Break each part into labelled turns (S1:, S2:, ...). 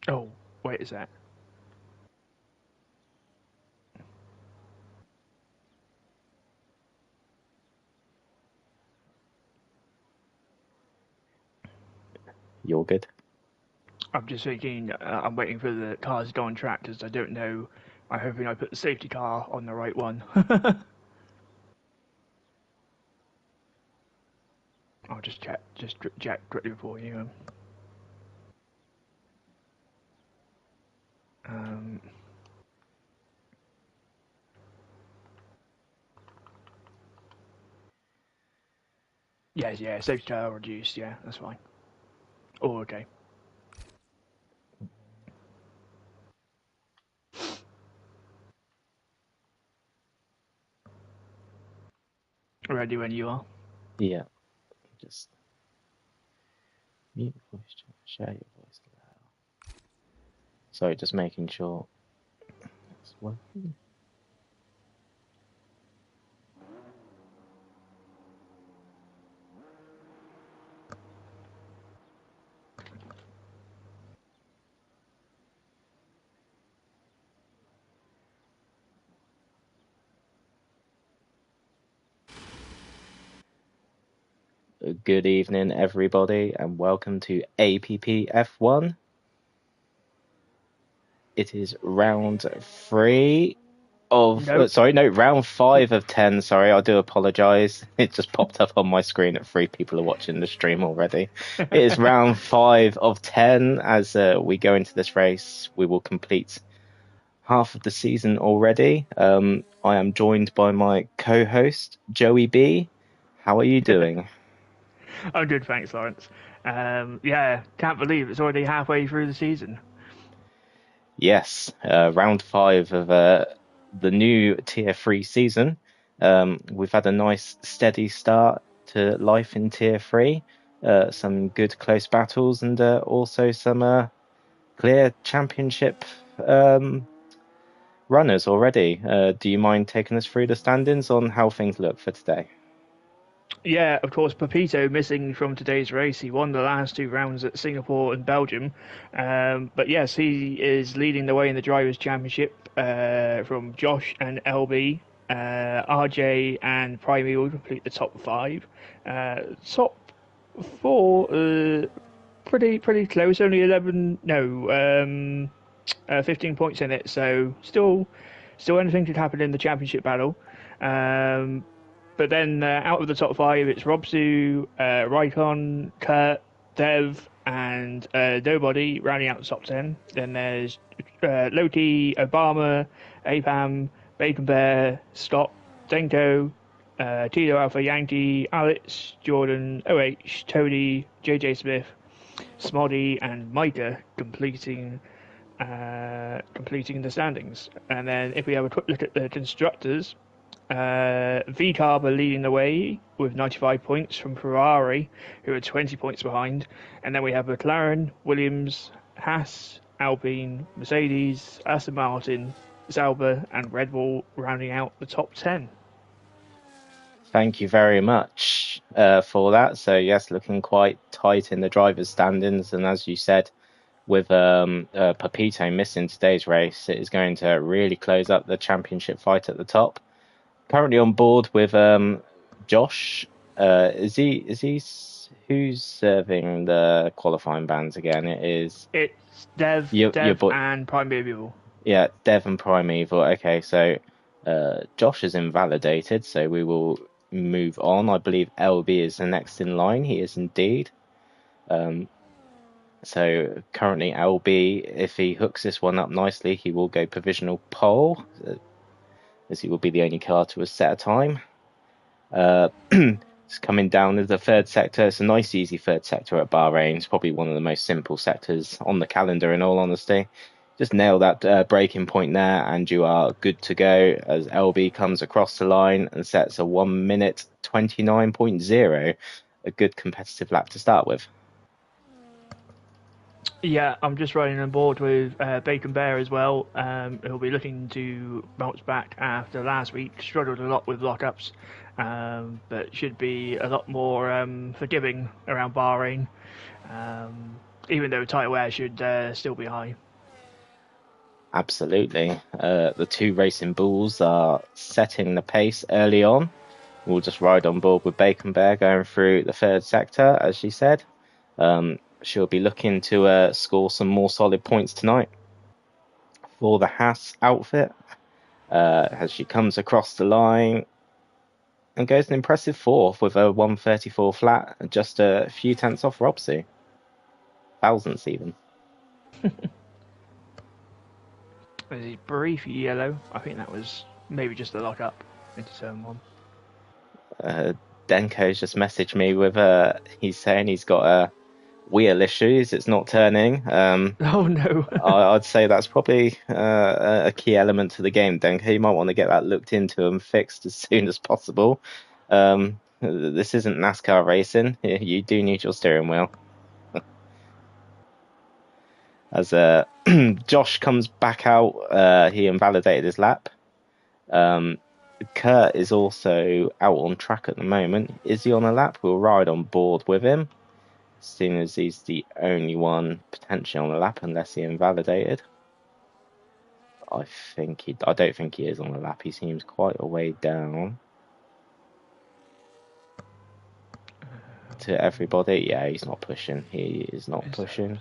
S1: Oh, wait a sec.
S2: You're good.
S1: I'm just thinking, I'm waiting for the cars to go on track because I don't know. I'm hoping I put the safety car on the right one. I'll just check quickly for you. Um, yeah, safety car reduced. Yeah, that's fine. Oh, okay. Ready when you are.
S2: Yeah. Just mute voice chat, share your voice loud. Sorry, just making sure it's working. Good evening, everybody, and welcome to APPF1. It is round 3 of
S1: No,
S2: round 5 of 10. Sorry, I do apologize. It just popped up on my screen that 3 people are watching the stream already. It is round 5 of 10. As we go into this race, we will complete half of the season already. I am joined by my co-host Joey B. How are you doing?
S1: I'm good, thanks, Lawrence. Yeah, can't believe it's already halfway through the season.
S2: Yes, round 5 of the new Tier 3 season. We've had a nice steady start to life in Tier 3. Some good close battles and also some clear championship runners already. Do you mind taking us through the standings on how things look for today?
S1: Yeah, of course, Pepito missing from today's race. He won the last two rounds at Singapore and Belgium. But yes, he is leading the way in the Drivers' Championship from Josh and LB. RJ and Primeval complete the top five. Top four, pretty close. Only 11, no, 15 points in it. So still anything could happen in the championship battle. Um, but then out of the top five, it's Robsu, Raikon, Kurt, Dev, and Nobody rounding out the top 10. Then there's Loki, Obama, Apam, Bacon Bear, Scott, Denko, Tito Alpha Yankee, Alex, Jordan, OH, Tony, JJ Smith, Smoddy, and Micah completing the standings. And then if we have a quick look at the constructors, VCarb are leading the way with 95 points from Ferrari, who are 20 points behind. And then we have McLaren, Williams, Haas, Alpine, Mercedes, Aston Martin, Sauber, and Red Bull rounding out the top 10.
S2: Thank you very much for that. So yes, looking quite tight in the drivers' standings, and as you said, with Pepito missing today's race, it is going to really close up the championship fight at the top. Currently on board with Josh. Who's serving the qualifying bans again? It is
S1: It's Dev,
S2: your
S1: Dev,
S2: boy.
S1: and Primeval.
S2: Yeah, Dev and Primeval. Okay, so Josh is invalidated, so we will move on. I believe LB is the next in line. He is indeed. So currently LB, if he hooks this one up nicely, he will go provisional pole, as he will be the only car to have set a time. It's coming down as the third sector. It's a nice, easy third sector at Bahrain. It's probably one of the most simple sectors on the calendar, in all honesty. Just nail that braking point there, and you are good to go as LB comes across the line and sets a 1 minute 29.0. A good competitive lap to start with.
S1: Yeah, I'm just running on board with Bacon Bear as well. He'll be looking to bounce back after last week. Struggled a lot with lockups, but should be a lot more forgiving around Bahrain. even though title air should still be high.
S2: Absolutely. The two racing bulls are setting the pace early on. We'll just ride on board with Bacon Bear going through the third sector, as she said. She'll be looking to score some more solid points tonight for the Haas outfit as she comes across the line and goes an impressive fourth with a 134 flat, just a few tenths off Robsy. Thousandths even.
S1: There's a brief yellow. I think that was maybe just a lock up into turn one.
S2: Denko's just messaged me with he's saying he's got wheel issues. It's not turning.
S1: Oh no.
S2: I'd say that's probably a key element to the game, Denko. You might want to get that looked into and fixed as soon as possible. This isn't NASCAR racing. You do need your steering wheel. As Josh comes back out, he invalidated his lap. Kurt is also out on track at the moment. Is he on a lap? We'll ride on board with him, seeing as he's the only one potentially on a lap unless he invalidated. I don't think he is on a lap. He seems quite a way down to everybody. Yeah, he's not pushing. He is not pushing.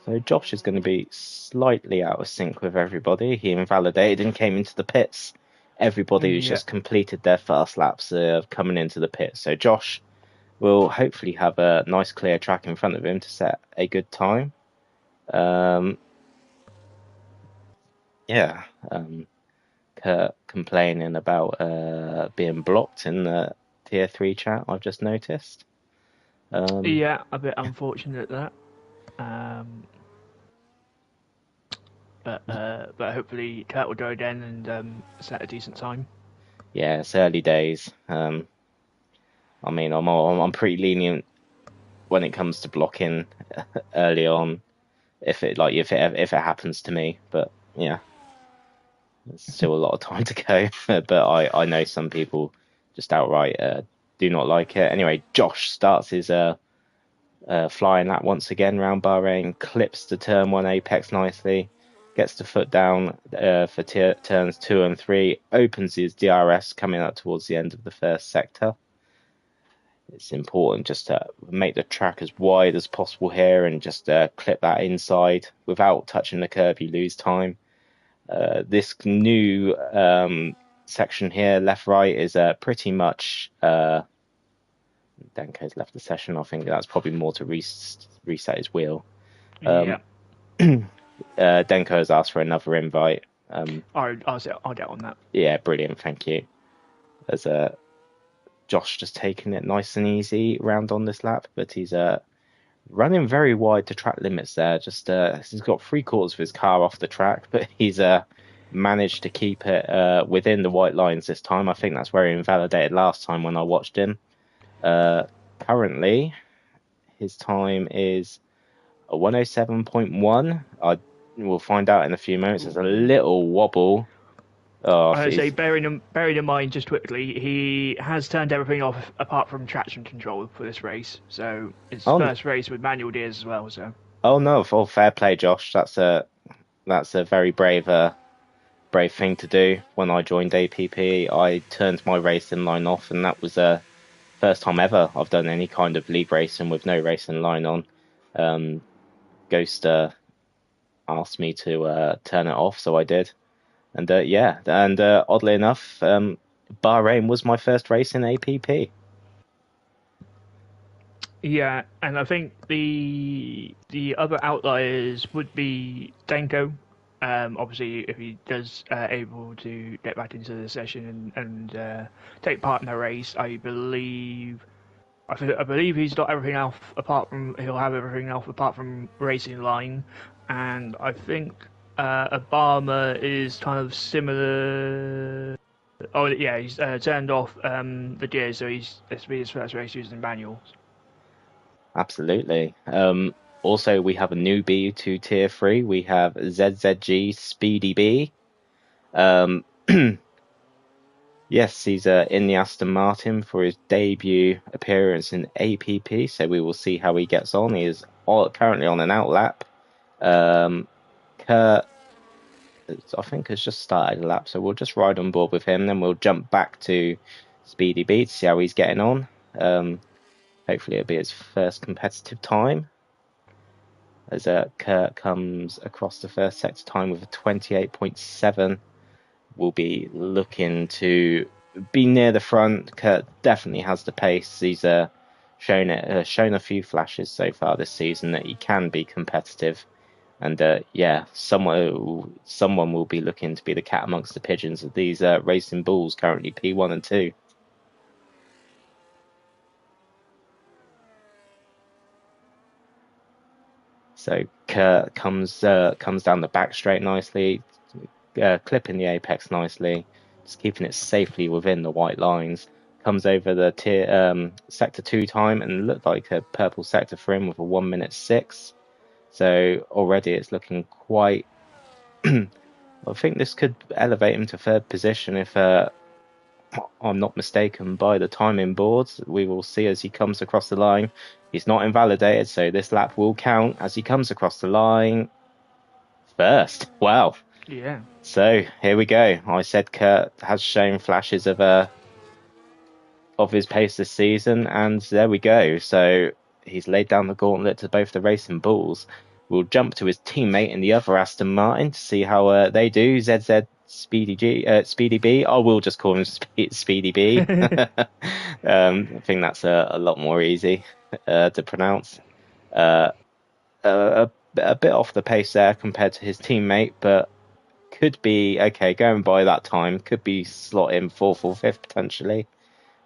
S2: So Josh is going to be slightly out of sync with everybody. He invalidated and came into the pits. Everybody who's just completed their first laps of coming into the pits. So Josh will hopefully have a nice clear track in front of him to set a good time. Kurt complaining about being blocked in the tier 3 chat, I've just noticed.
S1: Yeah, a bit unfortunate that. But hopefully Kurt will go again and set a decent time.
S2: Yeah, it's early days. I mean, I'm pretty lenient when it comes to blocking early on, if it happens to me. But yeah, there's still a lot of time to go. But I know some people just outright do not like it. Anyway, Josh starts his flying lap once again round Bahrain, clips the turn 1 apex nicely, gets the foot down for turns 2 and 3, opens his DRS coming up towards the end of the first sector. It's important just to make the track as wide as possible here and just clip that inside without touching the curb. You lose time. This new section here, left right, is pretty much Denko's left the session. I think that's probably more to reset his wheel. Denko has asked for another invite.
S1: I'll get on that.
S2: Yeah, brilliant. Thank you. There's Josh just taking it nice and easy round on this lap, but he's running very wide to track limits there. Just he's got 3/4 of his car off the track, but he's managed to keep it within the white lines this time. I think that's where he invalidated last time when I watched him. Currently, his time is a 107.1. We'll find out in a few moments. There's a little wobble.
S1: I say, bearing in mind just quickly, he has turned everything off apart from traction control for this race. So it's first race with manual gears as well. So.
S2: Oh no! Fair play, Josh. That's a very brave thing to do. When I joined APP, I turned my racing line off, and that was the first time ever I've done any kind of league racing with no racing line on. Ghost asked me to turn it off, so I did. And oddly enough, Bahrain was my first race in APP.
S1: Yeah, and I think the other outliers would be Denko. Obviously, if he does able to get back into the session and take part in the race, I believe he's got everything else he'll have everything else apart from racing line, and I think Obama is kind of similar. Oh yeah, he's turned off the gears, so this will be his first race using manuals.
S2: Absolutely. Also, we have a newbie to tier 3. We have ZZG Speedy B. Yes, he's in the Aston Martin for his debut appearance in APP, so we will see how he gets on. He is currently on an outlap. Kurt, I think, has just started a lap, so we'll just ride on board with him, then we'll jump back to Speedy B to see how he's getting on. Hopefully it'll be his first competitive time, as Kurt comes across the first sector time with a 28.7. We'll be looking to be near the front. Kurt definitely has the pace. He's shown a few flashes so far this season that he can be competitive. And someone will be looking to be the cat amongst the pigeons of these racing bulls, currently P1 and 2. So Kurt comes down the back straight nicely, clipping the apex nicely, just keeping it safely within the white lines. Comes over the sector 2 time and looked like a purple sector for him with a 1:06. So already it's looking quite. I think this could elevate him to third position if I'm not mistaken by the timing boards. We will see as he comes across the line. He's not invalidated, so this lap will count as he comes across the line first. Wow.
S1: Yeah.
S2: So here we go. I said Kurt has shown flashes of his pace this season, and there we go. So he's laid down the gauntlet to both the racing bulls. We'll jump to his teammate in the other Aston Martin to see how they do. ZZ Speedy B. I will just call him Speedy B. I think that's a lot more easy to pronounce. A bit off the pace there compared to his teammate, but could be okay. Going by that time, could be slot in fourth or fifth potentially.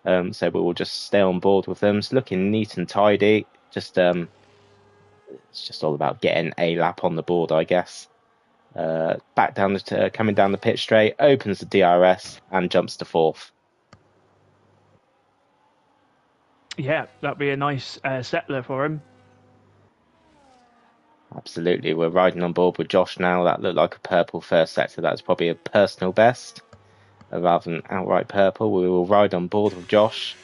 S2: So we will just stay on board with them. It's looking neat and tidy. Just it's just all about getting a lap on the board, I guess. Back down coming down the pit straight, opens the DRS and jumps to fourth.
S1: Yeah, that'd be a nice settler for him.
S2: Absolutely, we're riding on board with Josh now. That looked like a purple first sector. That's probably a personal best rather than outright purple. We will ride on board with Josh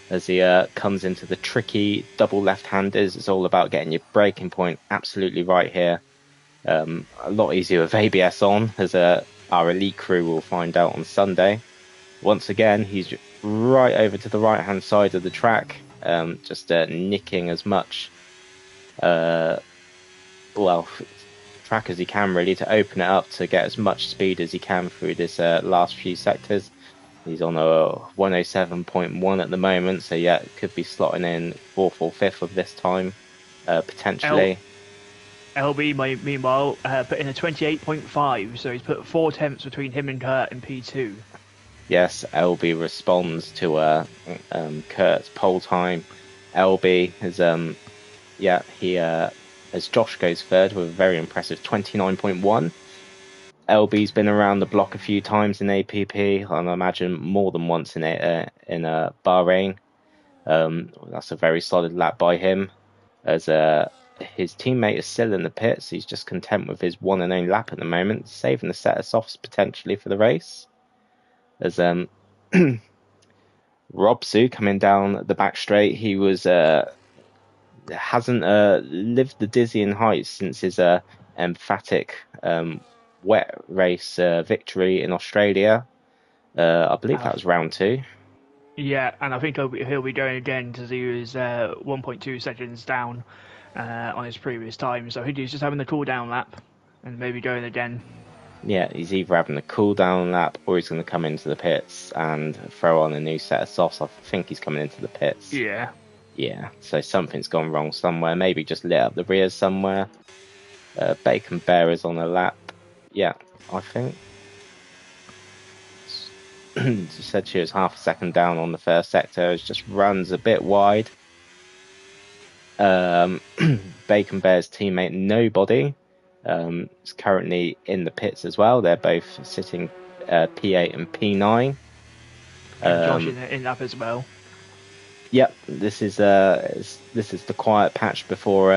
S2: as he comes into the tricky double left-handers. It's all about getting your braking point absolutely right here. A lot easier with ABS on, as our elite crew will find out on Sunday. Once again, he's right over to the right-hand side of the track, just nicking as much track as he can, really, to open it up to get as much speed as he can through this last few sectors. He's on a 107.1 at the moment, so yeah, it could be slotting in fourth or fifth of this time, potentially.
S1: LB, meanwhile, put in a 28.5, so he's put 4 tenths between him and Kurt in P2.
S2: Yes, LB responds to Kurt's pole time. LB is as Josh goes third with a very impressive 29.1. LB's been around the block a few times in APP, and I imagine more than once in Bahrain. That's a very solid lap by him. As his teammate is still in the pits, he's just content with his one and only lap at the moment, saving the set of softs potentially for the race. As Robsu coming down the back straight, he hasn't lived the dizzying heights since his emphatic wet race victory in Australia. I believe that was round 2.
S1: Yeah, and I think he'll be going again because he was 1.2 seconds down on his previous time. So I think he's just having the cool down lap and maybe going again.
S2: Yeah, he's either having a cool down lap or he's going to come into the pits and throw on a new set of softs. I think he's coming into the pits.
S1: Yeah.
S2: Yeah, so something's gone wrong somewhere. Maybe just lit up the rears somewhere. Bacon Bear is on a lap. Yeah, I think. She said she was half a second down on the first sector. It just runs a bit wide. Bacon Bear's teammate Nobody is currently in the pits as well. They're both sitting P8 and P9.
S1: And Josh in lap as well.
S2: Yep, this is the quiet patch before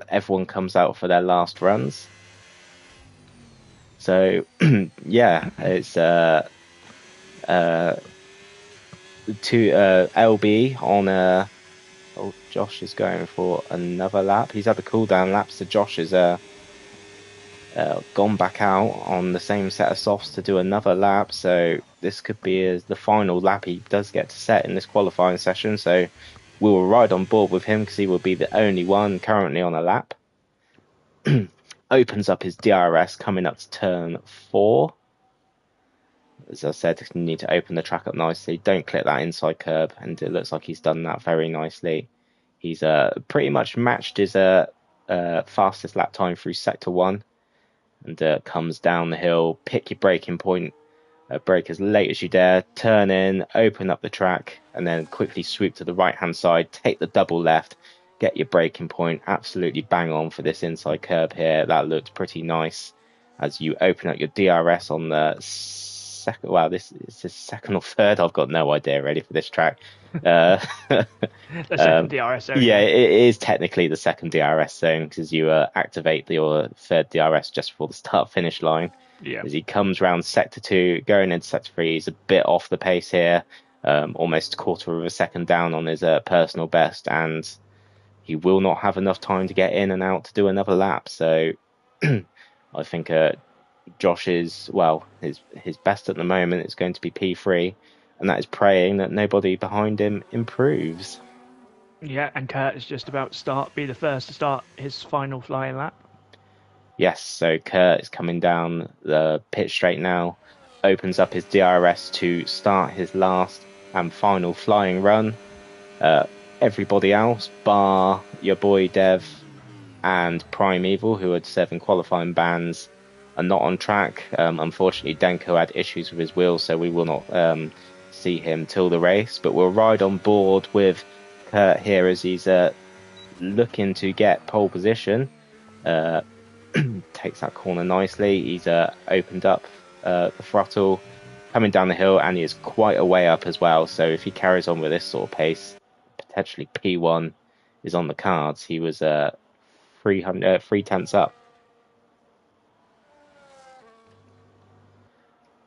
S2: everyone comes out for their last runs. So yeah, it's to LB on oh, Josh is going for another lap. He's had the cool down lap, so Josh is gone back out on the same set of softs to do another lap. So this could be the final lap he does get to set in this qualifying session. So we will ride on board with him because he will be the only one currently on a lap. Opens up his DRS coming up to turn 4. As I said, you need to open the track up nicely. Don't clip that inside curb, and it looks like he's done that very nicely. He's pretty much matched his fastest lap time through sector 1, and comes down the hill. Pick your braking point, brake as late as you dare, turn in, open up the track, and then quickly swoop to the right hand side, take the double left, get your braking point absolutely bang on for this inside curb here. That looked pretty nice as you open up your DRS on the second. Wow, this is the second or third. I've got no idea really for this track.
S1: The second DRS zone.
S2: Yeah, it is technically the second DRS zone because you activate your third DRS just before the start finish line.
S1: Yeah.
S2: As he comes round sector 2, going into sector 3, he's a bit off the pace here, almost a quarter of a second down on his personal best, and he will not have enough time to get in and out to do another lap. So I think Josh is, well, his best at the moment is going to be P3, and that is praying that nobody behind him improves.
S1: Yeah, and Kurt is just about to be the first to start his final flying lap.
S2: Yes, so Kurt is coming down the pit straight now, opens up his DRS to start his last and final flying run. Everybody else, bar your boy Dev and Primeval, who had 7 qualifying bans, are not on track. Unfortunately, Denko had issues with his wheels, so we will not see him till the race. But we'll ride on board with Kurt here as he's looking to get pole position. Takes that corner nicely. He's opened up the throttle, coming down the hill, and he is quite a way up as well. So if he carries on with this sort of pace, potentially P1 is on the cards. He was 3/10 up.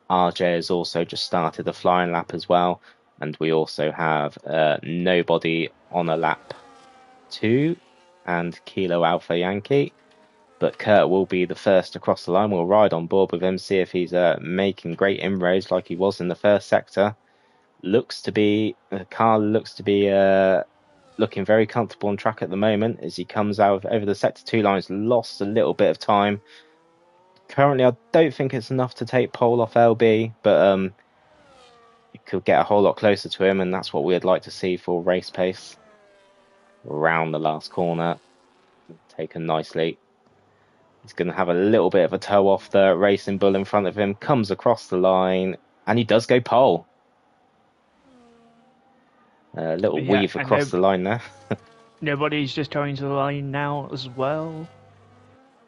S2: RJ has also just started the flying lap as well, and we also have nobody on a lap 2 and Kilo Alpha Yankee. But Kurt will be the first across the line. We'll ride on board with him, see if he's making great inroads like he was in the first sector. The car looks to be looking very comfortable on track at the moment as he comes out over the sector 2 lines, lost a little bit of time. Currently, I don't think it's enough to take pole off LB, but it could get a whole lot closer to him, and that's what we'd like to see for race pace. Around the last corner, taken nicely. He's going to have a little bit of a toe off the Racing Bull in front of him, comes across the line, and he does go pole. A little weave across the line there.
S1: Nobody's just going to the line now as well.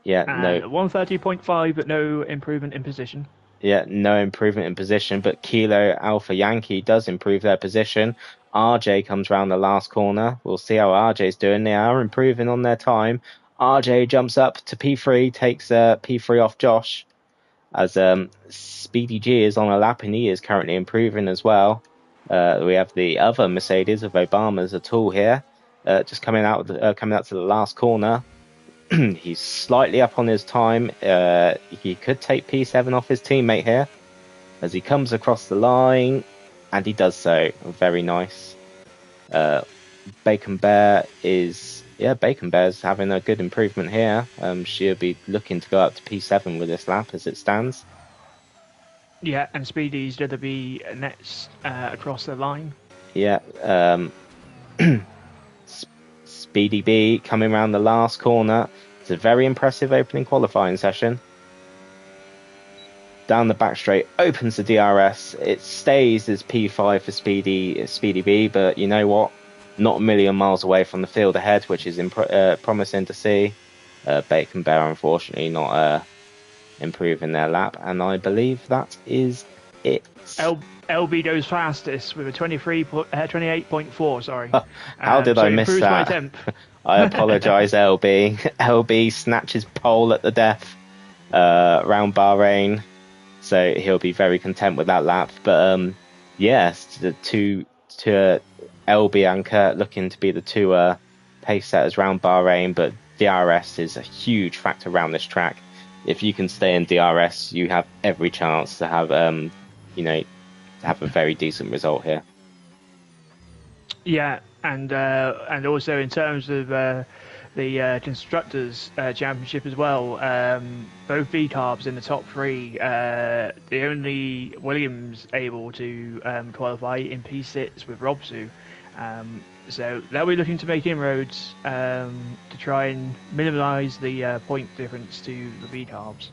S2: Yeah,
S1: and no. 130.5, but no improvement in position.
S2: Yeah, no improvement in position, but Kilo Alpha Yankee does improve their position. RJ comes round the last corner. We'll see how RJ's doing. They are improving on their time. RJ jumps up to P3, takes P3 off Josh, as Speedy G is on a lap, and he is currently improving as well. We have the other Mercedes of Obama's a tool here, just coming out to the last corner. He's slightly up on his time. He could take P7 off his teammate here as he comes across the line, and he does so. Very nice. Bacon Bear's having a good improvement here. She'll be looking to go up to P7 with this lap as it stands.
S1: Yeah, and Speedy's going to be next across the line.
S2: Yeah. Speedy B coming around the last corner. It's a very impressive opening qualifying session. Down the back straight, opens the DRS. It stays as P5 for Speedy B, but you know what? Not a million miles away from the field ahead, which is promising to see. Bacon Bear, unfortunately, not improving their lap, and I believe that is it.
S1: LB goes fastest with a 28.4. Sorry.
S2: How did I miss that? I apologise, LB. LB snatches pole at the death around Bahrain, so he'll be very content with that lap. But yes, to LB and Kurt looking to be the two pace setters around Bahrain, but DRS is a huge factor around this track. If you can stay in DRS, you have every chance to have, to have a very decent result here.
S1: Yeah, and also in terms of the constructors championship as well, both V carbs in the top three. The only Williams able to qualify in P6 with Robsu. So they'll be looking to make inroads to try and minimise the point difference to the V carbs.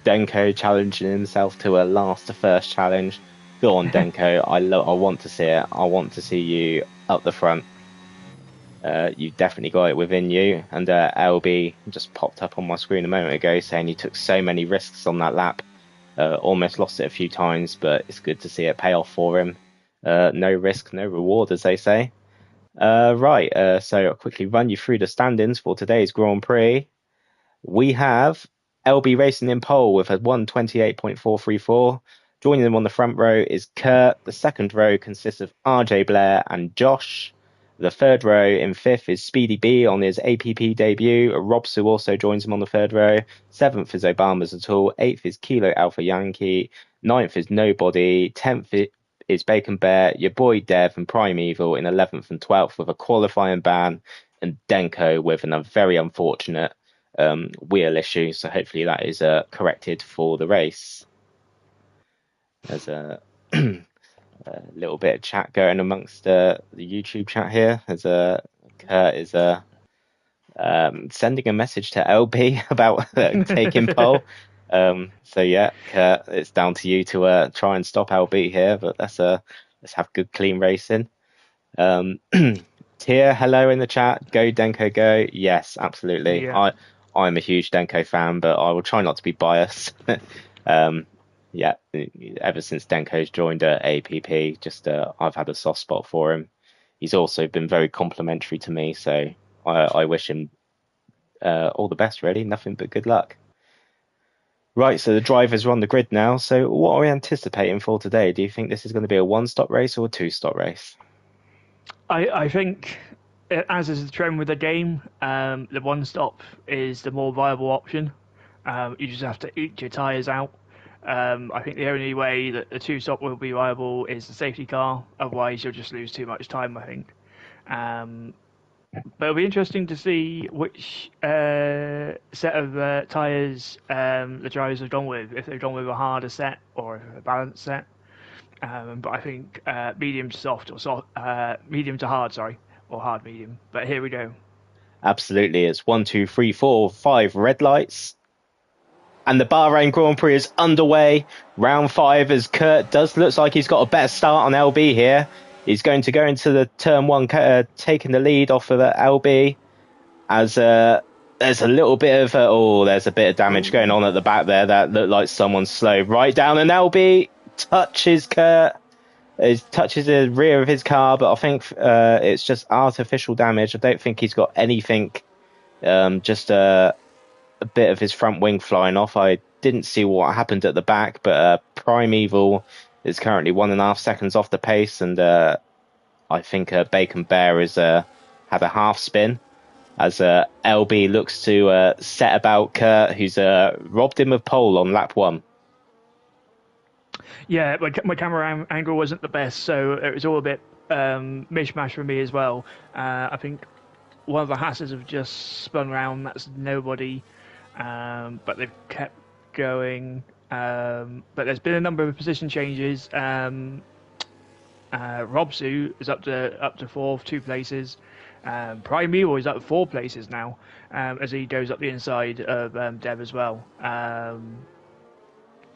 S2: Denko challenging himself to a last to first challenge. Go on, Denko. I want to see it. I want to see you up the front. You've definitely got it within you. And LB just popped up on my screen a moment ago saying he took so many risks on that lap. Almost lost it a few times, but it's good to see it pay off for him. No risk, no reward, as they say. Right, so I'll quickly run you through the standings for today's Grand Prix. We have LB racing in pole with a 1:28.434. Joining them on the front row is Kurt. The second row consists of RJ Blair and Josh. The third row in fifth is Speedy B on his APP debut. Robsu also joins him on the third row. Seventh is Obama's Atul. Eighth is Kilo Alpha Yankee. Ninth is Nobody. 10th is Bacon Bear, your boy Dev and Primeval in 11th and 12th with a qualifying ban, and Denko with a very unfortunate wheel issue. So hopefully that is corrected for the race. There's a little bit of chat going amongst the YouTube chat here. As Kurt is sending a message to LB about taking pole. So yeah, Kurt, it's down to you to try and stop LB here. But let's have good clean racing. Tia, hello in the chat. Go Denko, go. Yes, absolutely.
S1: Yeah.
S2: I'm a huge Denko fan, but I will try not to be biased. Yeah, ever since Denko's joined APP, I've had a soft spot for him. He's also been very complimentary to me, so I wish him all the best, really. Nothing but good luck. Right, so the drivers are on the grid now. So what are we anticipating for today? Do you think this is going to be a one-stop race or a two-stop race?
S1: I think, as is the trend with the game, the one-stop is the more viable option. You just have to eat your tyres out. I think the only way that the two-stop will be viable is the safety car. Otherwise, you'll just lose too much time, I think. But it'll be interesting to see which set of tyres the drivers have gone with. If they've gone with a harder set or a balanced set. But I think medium to soft or medium to hard, or hard medium. But here we go.
S2: Absolutely, it's 1, 2, 3, 4, 5 red lights. And the Bahrain Grand Prix is underway. Round 5 as Kurt looks like he's got a better start on LB here. He's going to go into the turn 1, taking the lead off of LB. As there's a little bit of there's a bit of damage going on at the back there. That looked like someone's slowed right down. And LB touches Kurt. It touches the rear of his car, but I think it's just artificial damage. I don't think he's got anything. Just a bit of his front wing flying off. I didn't see what happened at the back, but Primeval is currently 1.5 seconds off the pace, and I think Bacon Bear has had a half spin as LB looks to set about Kurt, who's robbed him of pole on lap 1.
S1: Yeah, my camera angle wasn't the best, so it was all a bit mishmash for me as well. I think one of the Hasses have just spun round. That's Nobody. But they've kept going. But there's been a number of position changes. Robsu is up to fourth, 2 places. Primeval is up 4 places now, as he goes up the inside of Dev as well.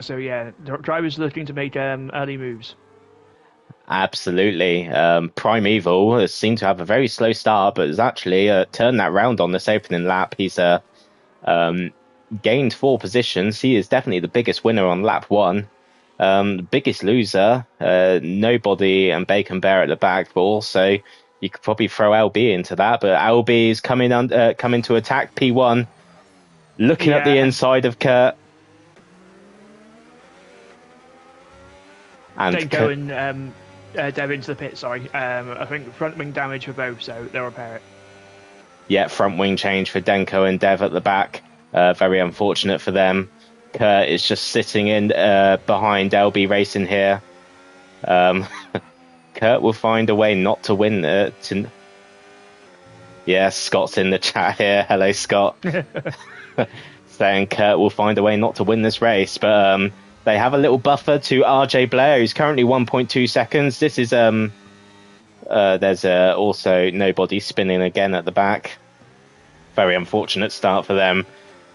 S1: So yeah, the drivers looking to make early moves. Absolutely.
S2: Primeval has seemed to have a very slow start, but has actually turned that round on this opening lap. He's gained 4 positions. He is definitely the biggest winner on lap 1. Biggest loser, Nobody and Bacon Bear at the back, but also you could probably throw LB into that. But LB is coming to attack P1, looking at the inside of Kurt. And
S1: Denko and Dev into the pit. Sorry, I think front wing damage for both, so they'll repair it.
S2: yeah, front wing change for Denko and Dev at the back. Very unfortunate for them. Kurt is just sitting in behind LB Racing here. Kurt will find a way not to win it. Yeah, Scott's in the chat here. Hello, Scott. Saying Kurt will find a way not to win this race, but they have a little buffer to RJ Blair, who's currently 1.2 seconds. This is there's also nobody spinning again at the back. Very unfortunate start for them,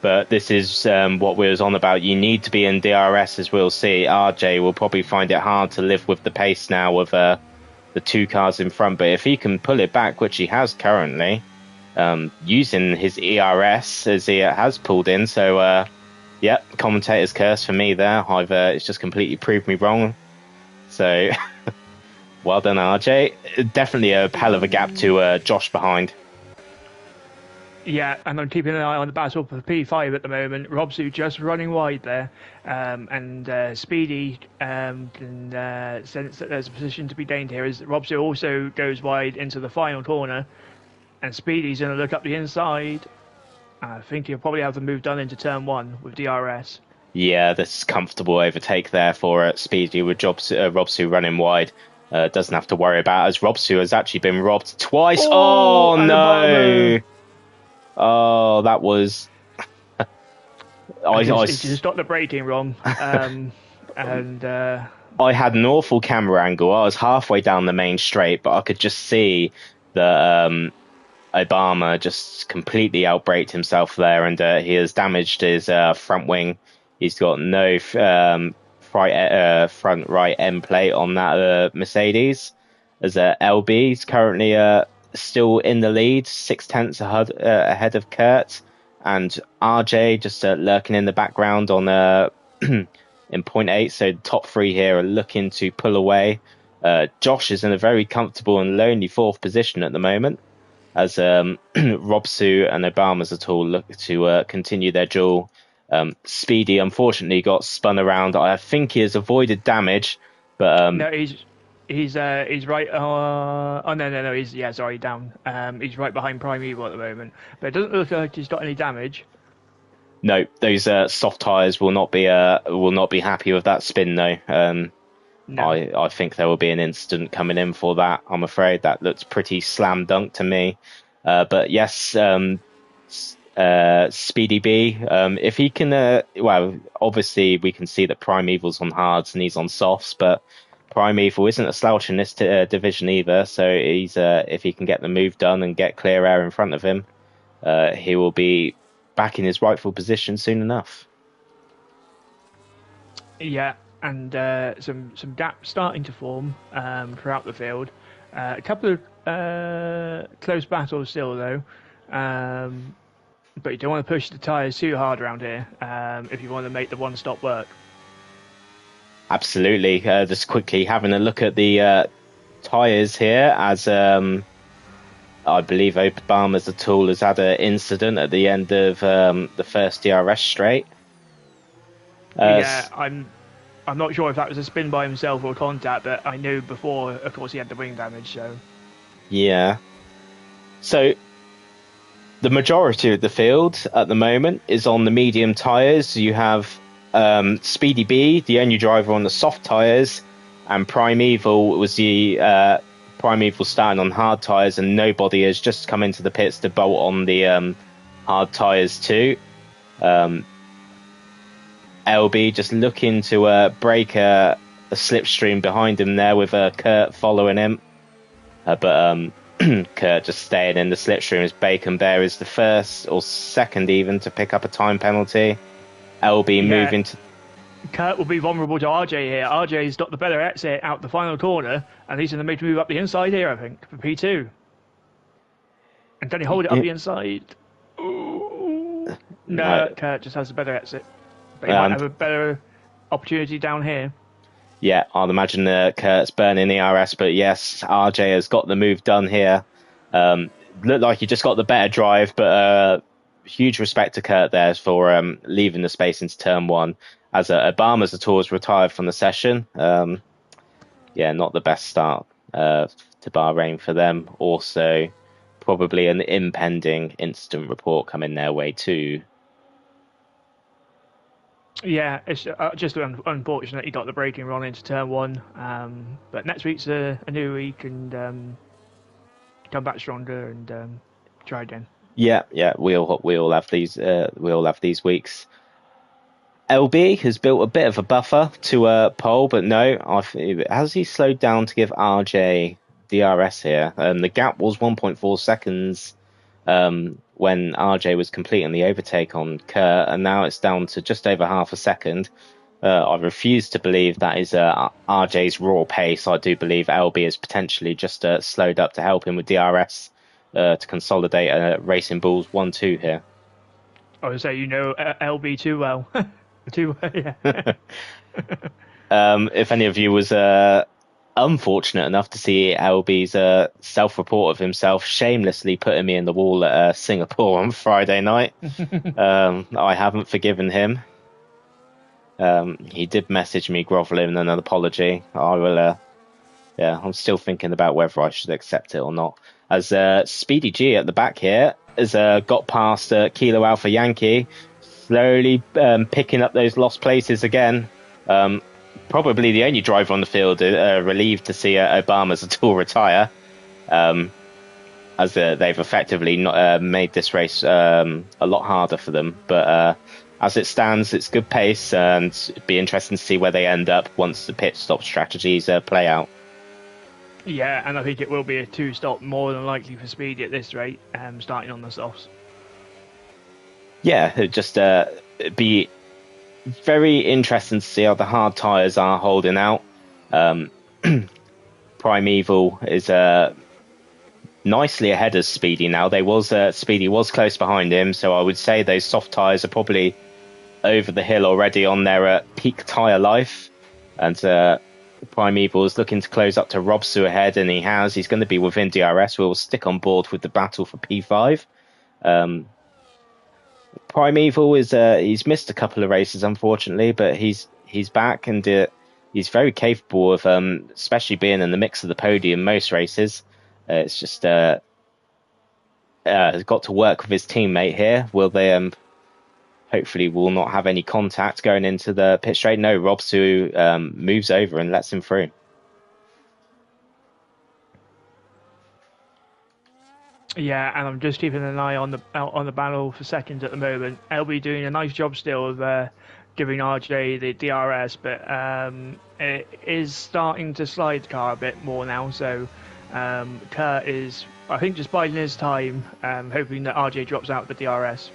S2: but this is what we was on about. You need to be in DRS, as we'll see. RJ will probably find it hard to live with the pace now of the two cars in front, but if he can pull it back, which he has currently, using his ERS as he has pulled in. So, yeah, commentator's curse for me there. It's just completely proved me wrong. So, well done, RJ. Definitely a hell of a gap to Josh behind.
S1: Yeah, and I'm keeping an eye on the battle for P5 at the moment. Robsu just running wide there, and Speedy can sense that there's a position to be gained here as Robsu also goes wide into the final corner, and Speedy's going to look up the inside. I think he'll probably have the move done into turn 1 with DRS.
S2: Yeah, this comfortable overtake there for Speedy with Robsu running wide. Doesn't have to worry about, as Robsu has actually been robbed twice. Oh no! Oh, that was.
S1: He just got the braking wrong, and
S2: I had an awful camera angle. I was halfway down the main straight, but I could just see that Obama just completely outbraked himself there, and he has damaged his front wing. He's got no front right end plate on that Mercedes. As LB is currently still in the lead, 0.6 ahead of Kurt, and RJ just lurking in the background on in 0.8. So the top three here are looking to pull away. Josh is in a very comfortable and lonely 4th position at the moment, as Robsu and Obama's at all look to continue their duel. Speedy unfortunately got spun around. I think he has avoided damage, but
S1: no, he's right. Oh no, he's sorry, down. He's right behind Primeval at the moment, but it doesn't look like he's got any damage.
S2: No, those soft tires will not be happy with that spin though. No. I think there will be an incident coming in for that. I'm afraid that looks pretty slam dunk to me. But yes, Speedy B, if he can, well, obviously we can see that Primeval's on hards and he's on softs, but Primeval isn't a slouch in this division either. So he's if he can get the move done and get clear air in front of him, he will be back in his rightful position soon enough.
S1: Yeah. And some gaps starting to form throughout the field. A couple of close battles still, though. But you don't want to push the tyres too hard around here if you want to make the one-stop work.
S2: Absolutely. Just quickly having a look at the tyres here, as I believe Obama's tool has had an incident at the end of the first DRS straight.
S1: Yeah, I'm not sure if that was a spin by himself or contact, but I knew before, of course, he had the wing damage, so...
S2: Yeah. So, the majority of the field at the moment is on the medium tyres. You have Speedy B, the only driver on the soft tyres, and Primeval was the... Primeval starting on hard tyres, and nobody has just come into the pits to bolt on the hard tyres too. LB just looking to break a slipstream behind him there with Kurt following him. But Kurt just staying in the slipstream as Bacon Bear is the first or second even to pick up a time penalty. LB moving to...
S1: Kurt will be vulnerable to RJ here. RJ's got the better exit out the final corner, and he's going to make a move up the inside here, I think, for P2. And can he hold it up the inside? Ooh. No, Kurt just has a better exit. But he might have a better opportunity down here.
S2: Yeah, I'd imagine Kurt's burning the RS, but yes, RJ has got the move done here. Looked like he just got the better drive, but huge respect to Kurt there for leaving the space into turn 1. As Obama's tour is retired from the session. yeah, not the best start to Bahrain for them. Also, probably an impending incident report coming their way too.
S1: Yeah, it's just unfortunate he got the braking wrong into turn one. But next week's a new week, and come back stronger and try again.
S2: Yeah, yeah, we all have these weeks. LB has built a bit of a buffer to pole, but no, has he slowed down to give RJ DRS here? The gap was 1.4 seconds when RJ was completing the overtake on Kurt, and now it's down to just over half a second. I refuse to believe that is RJ's raw pace. I do believe LB is potentially just slowed up to help him with DRS to consolidate Racing Bulls 1-2 here.
S1: I would say LB too well. Too well, yeah.
S2: If any of you was unfortunate enough to see LB's self-report of himself shamelessly putting me in the wall at Singapore on Friday night, I haven't forgiven him. He did message me groveling an apology. I will. Yeah, I'm still thinking about whether I should accept it or not. As Speedy G at the back here has got past Kilo Alpha Yankee, slowly picking up those lost places again. Probably the only driver on the field relieved to see Obama's at all retire, as they've effectively not, made this race a lot harder for them. But as it stands, it's good pace, and it'd be interesting to see where they end up once the pit stop strategies play out.
S1: Yeah, and I think it will be a two-stop more than likely for Speedy at this rate, starting on the softs.
S2: Yeah, it'd just be very interesting to see how the hard tyres are holding out. Primeval is nicely ahead of Speedy now. Speedy was close behind him, so I would say those soft tyres are probably over the hill already on their peak tyre life. And Primeval is looking to close up to Robsu ahead, and he's going to be within DRS. We'll stick on board with the battle for P5. Primeval he's missed a couple of races, unfortunately, but he's back, and he's very capable of especially being in the mix of the podium most races. It's just got to work with his teammate here. Will they hopefully will not have any contact going into the pit straight? No, Robsu moves over and lets him through.
S1: Yeah, and I'm just keeping an eye on the battle for seconds at the moment. LB doing a nice job still of giving RJ the DRS, but it is starting to slide the car a bit more now. So Kurt is, I think, just biding his time, hoping that RJ drops out the DRS.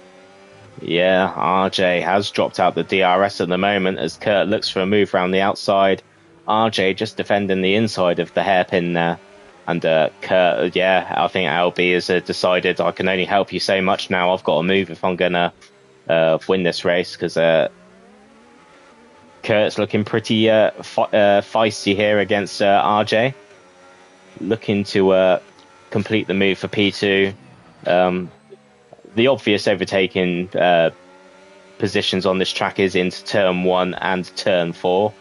S2: Yeah, RJ has dropped out the DRS at the moment as Kurt looks for a move around the outside. RJ just defending the inside of the hairpin there. And Kurt, yeah, I think LB has decided I can only help you so much now. I've got to move if I'm going to win this race, because Kurt's looking pretty feisty here against RJ. Looking to complete the move for P2. The obvious overtaking positions on this track is into turn 1 and turn 4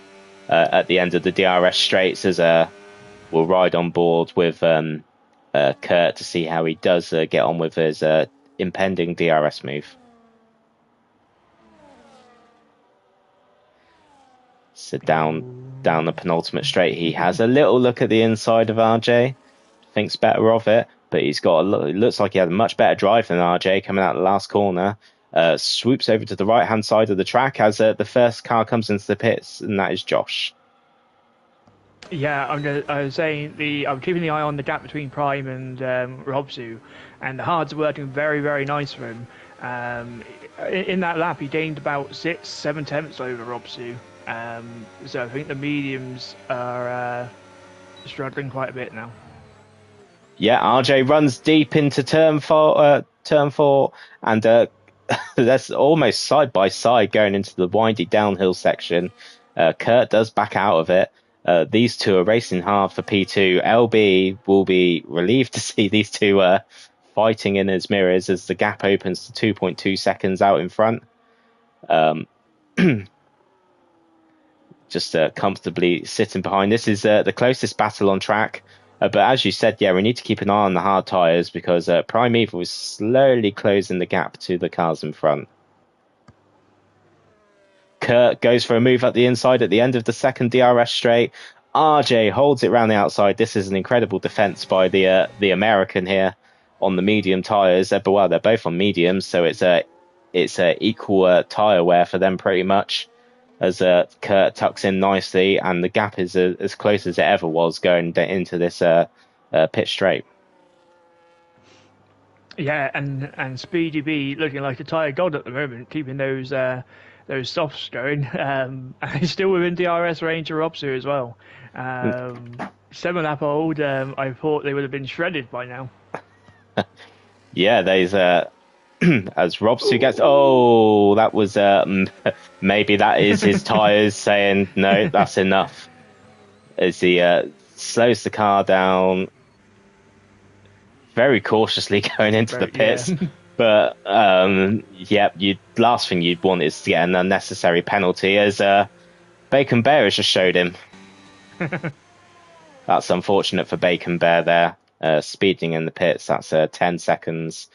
S2: at the end of the DRS straights, as we'll ride on board with Kurt to see how he does get on with his impending DRS move. So down the penultimate straight, he has a little look at the inside of RJ, thinks better of it, but he's got it looks like he had a much better drive than RJ coming out the last corner. Swoops over to the right hand side of the track as the first car comes into the pits, and that is Josh.
S1: Yeah, I was saying I'm keeping the eye on the gap between Prime and Robsu, and the hards are working very, very nice for him. In that lap, he gained about 6-7 tenths over Robsu. So I think the mediums are struggling quite a bit now.
S2: Yeah, RJ runs deep into turn four, and that's almost side by side going into the windy downhill section. Kurt does back out of it. These two are racing hard for P2. LB will be relieved to see these two fighting in his mirrors as the gap opens to 2.2 seconds out in front. just comfortably sitting behind. This is the closest battle on track. But as you said, yeah, we need to keep an eye on the hard tyres because Primeval is slowly closing the gap to the cars in front. Kurt goes for a move up the inside at the end of the second DRS straight. RJ holds it around the outside. This is an incredible defense by the American here on the medium tyres. But well, they're both on mediums, so it's equal tyre wear for them pretty much. As Kurt tucks in nicely, and the gap is as close as it ever was going into this pit straight.
S1: Yeah, and Speedy B looking like a tyre god at the moment, keeping those softs going. And he's still within DRS range of Robsu as well. 7 lap old. I thought they would have been shredded by now.
S2: Yeah, there's as Robsu gets. Oh, that was maybe that is his tyres saying no, that's enough. As he slows the car down, very cautiously going into the pits. Yeah. But last thing you'd want is to get an unnecessary penalty, as Bacon Bear has just showed him. That's unfortunate for Bacon Bear there, speeding in the pits. That's 10 seconds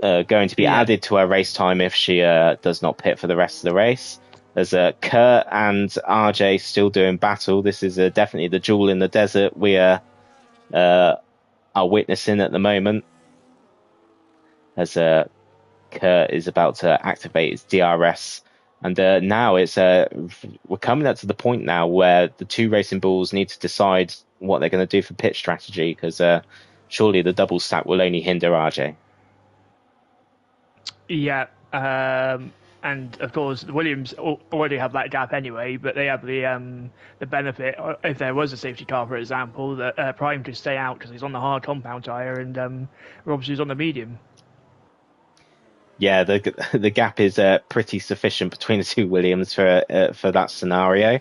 S2: going to be added to her race time if she does not pit for the rest of the race. There's Kurt and RJ still doing battle. This is definitely the jewel in the desert we are witnessing at the moment. As Kurt is about to activate his DRS. And now we're coming up to the point now where the two racing bulls need to decide what they're going to do for pit strategy, because surely the double stack will only hinder RJ.
S1: Yeah, and of course the Williams already have that gap anyway, but they have the benefit, if there was a safety car, for example, that Prime could stay out because he's on the hard compound tyre and Robsu's on the medium.
S2: Yeah, the gap is pretty sufficient between the two Williams for that scenario.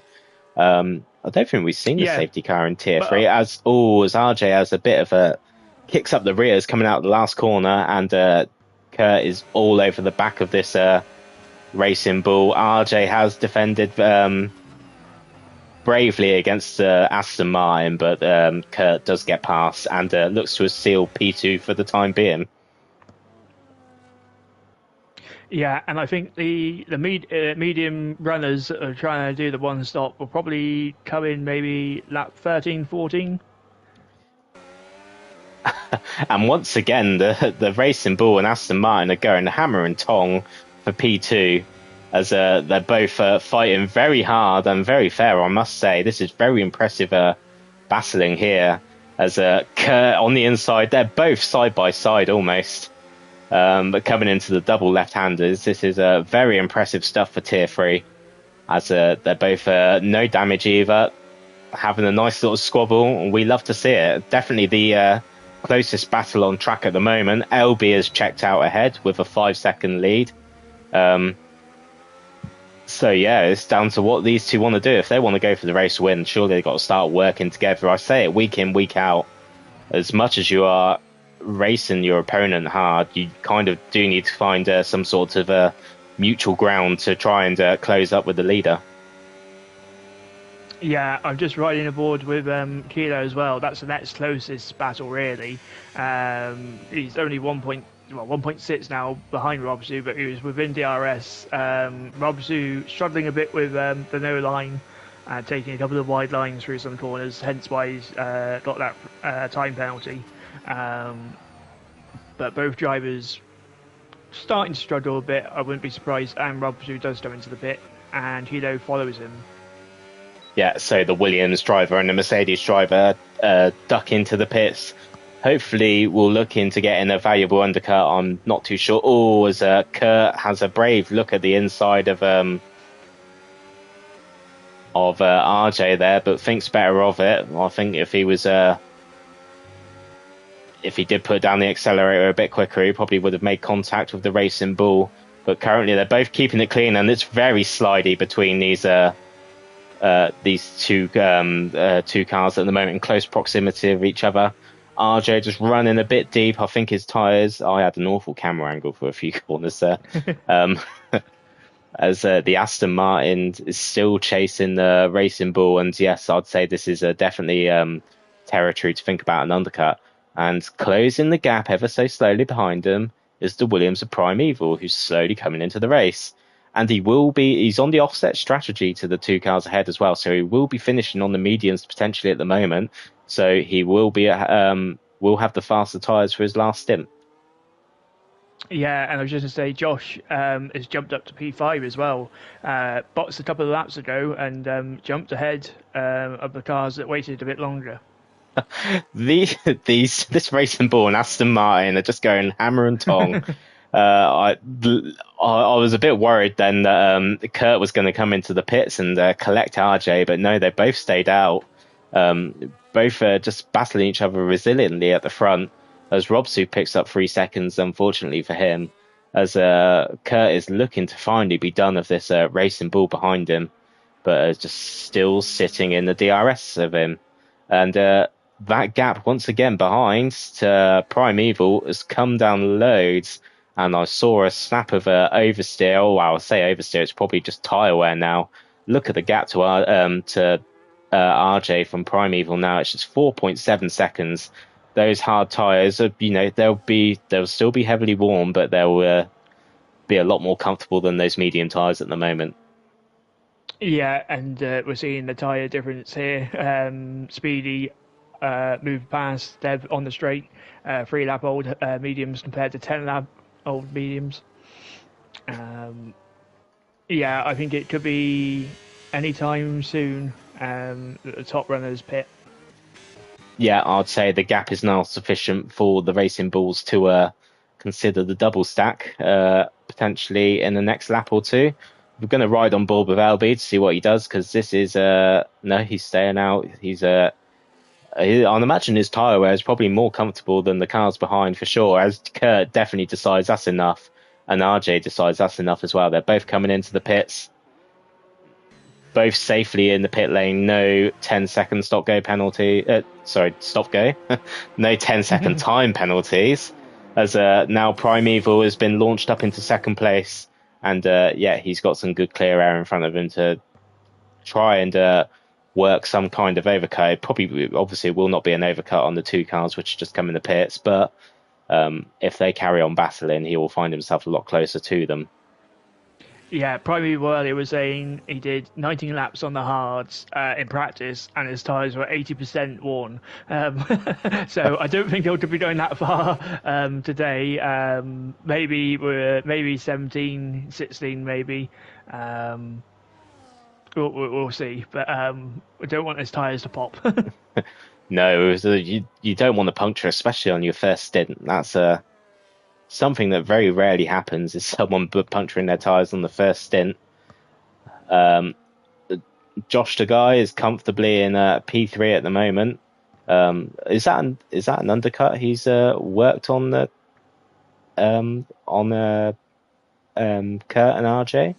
S2: I don't think we've seen the safety car in Tier 3, as RJ has a bit of a kicks up the rears coming out of the last corner, and Kurt is all over the back of this racing bull. RJ has defended bravely against Aston Martin, but Kurt does get past and looks to seal P2 for the time being.
S1: Yeah, and I think the medium runners that are trying to do the one stop will probably come in maybe lap 13, 14.
S2: And once again, the Racing Bull and Aston Martin are going hammer and tong for P2, as they're both fighting very hard and very fair, I must say. This is very impressive battling here, as Kurt on the inside. They're both side by side almost. But coming into the double left-handers, this is very impressive stuff for Tier 3, as they're both no damage either, having a nice little squabble, and we love to see it. Definitely the closest battle on track at the moment. LB has checked out ahead with a 5-second lead. So yeah, it's down to what these two want to do. If they want to go for the race win, surely they've got to start working together. I say it week in, week out. As much as you are racing your opponent hard, you kind of do need to find some sort of mutual ground to try and close up with the leader.
S1: Yeah, I'm just riding aboard with Kilo as well. That's the next closest battle, really. He's only 1.6 now behind Robsu, but he was within DRS. Robsu struggling a bit with the no line, taking a couple of wide lines through some corners, hence why he's got that time penalty. But both drivers starting to struggle a bit. I wouldn't be surprised, and Robsu does go into the pit, and Hilo follows him.
S2: Yeah, so the Williams driver and the Mercedes driver duck into the pits. Hopefully we'll look into getting a valuable undercut. I'm not too sure. As Kurt has a brave look at the inside of RJ there, but thinks better of it. I think if he was if he did put down the accelerator a bit quicker, he probably would have made contact with the Racing Bull. But currently they're both keeping it clean, and it's very slidey between these two cars at the moment in close proximity of each other. RJ just running a bit deep. I think his tyres... I had an awful camera angle for a few corners there. as the Aston Martin is still chasing the Racing Bull. And yes, I'd say this is definitely territory to think about an undercut. And closing the gap ever so slowly behind them is the Williams of Prime Evil, who's slowly coming into the race. And he's on the offset strategy to the two cars ahead as well. So he will be finishing on the mediums potentially at the moment. So he will have the faster tyres for his last stint.
S1: Yeah, and I was just going to say, Josh has jumped up to P5 as well. Boxed a couple of laps ago and jumped ahead of the cars that waited a bit longer.
S2: This Racing Bull and Aston Martin are just going hammer and tong. I was a bit worried then that Kurt was going to come into the pits and collect RJ, but no, they both stayed out. Both just battling each other resiliently at the front, as Robsu picks up 3 seconds, unfortunately for him, as Kurt is looking to finally be done of this Racing Bull behind him, but just still sitting in the DRS of him. And that gap once again behind to Prime Evil has come down loads, and I saw a snap of oversteer. Oh wow, I say oversteer, it's probably just tyre wear now. Look at the gap to RJ from Prime Evil now. It's just 4.7 seconds. Those hard tyres, they'll still be heavily worn, but they'll be a lot more comfortable than those medium tyres at the moment.
S1: Yeah, and we're seeing the tyre difference here. Speedy moved past Dev on the straight, 3 lap old mediums compared to 10 lap old mediums. Yeah, I think it could be anytime soon that the top runners pit.
S2: Yeah, I'd say the gap is now sufficient for the Racing Bulls to consider the double stack potentially in the next lap or two. We're going to ride on board with LB to see what he does, because this is no, he's staying out. I'd imagine his tyre wear is probably more comfortable than the cars behind for sure, as Kurt definitely decides that's enough, and RJ decides that's enough as well. They're both coming into the pits, both safely in the pit lane. No 10-second stop go penalty. Stop go. No 10-second time penalties. As now Prime Evil has been launched up into second place, and he's got some good clear air in front of him to try and work some kind of overcut. Probably, obviously, will not be an overcut on the two cars which just come in the pits, but if they carry on battling, he will find himself a lot closer to them.
S1: Yeah, Prime earlier was saying he did 19 laps on the hards in practice, and his tyres were 80% worn. So I don't think he'll be going that far today. Maybe 17, 16, maybe. We'll see. But we don't want his tyres to pop.
S2: No, you don't want to puncture, especially on your first stint. That's something that very rarely happens, is someone puncturing their tyres on the first stint. Josh the guy is comfortably in P3 at the moment. Is that an undercut he's worked on Kurt and RJ?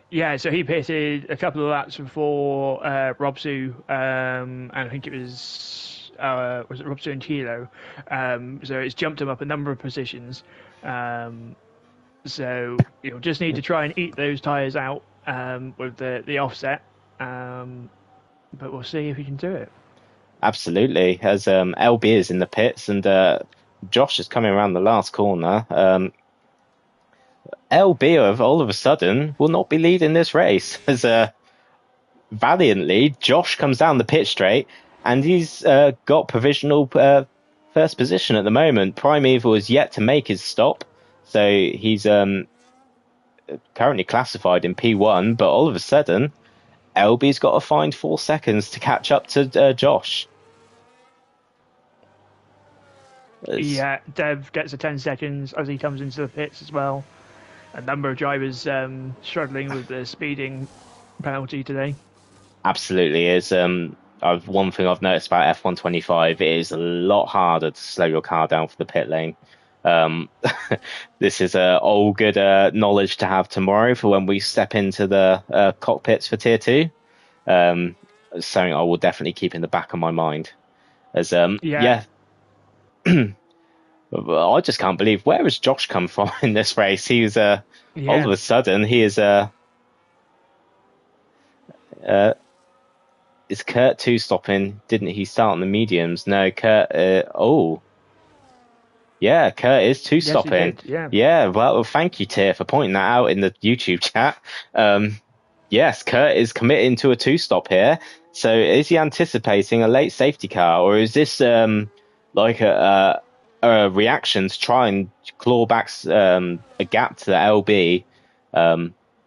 S1: Yeah, so he pitted a couple of laps before Robsu, and I think it was it Robsu and Kilo. So it's jumped him up a number of positions. So you'll just need to try and eat those tyres out with the offset. But we'll see if he can do it.
S2: Absolutely, as LB is in the pits and Josh is coming around the last corner. LB all of a sudden will not be leading this race, as valiantly Josh comes down the pit straight and he's got provisional first position at the moment. Prime Evil is yet to make his stop, so he's currently classified in P1, but all of a sudden LB's got to find 4 seconds to catch up to Josh.
S1: Yeah, Dev gets a 10 seconds as he comes into the pits as well. A number of drivers struggling with the speeding penalty today.
S2: Absolutely is. One thing I've noticed about F125, it is a lot harder to slow your car down for the pit lane. This is all good knowledge to have tomorrow for when we step into the cockpits for Tier 2. Something I will definitely keep in the back of my mind. As I just can't believe, where has Josh come from in this race? He was All of
S1: Yeah.
S2: a sudden, he is Kurt two stopping? Didn't he start on the mediums? No, Kurt. Yeah, Kurt is two
S1: Yes, he
S2: stopping.
S1: did. Yeah.
S2: Yeah, well, thank you, Tier, for pointing that out in the YouTube chat. Yes, Kurt is committing to a two stop here. So is he anticipating a late safety car, or is this like a reaction to try and claw back a gap to the LB?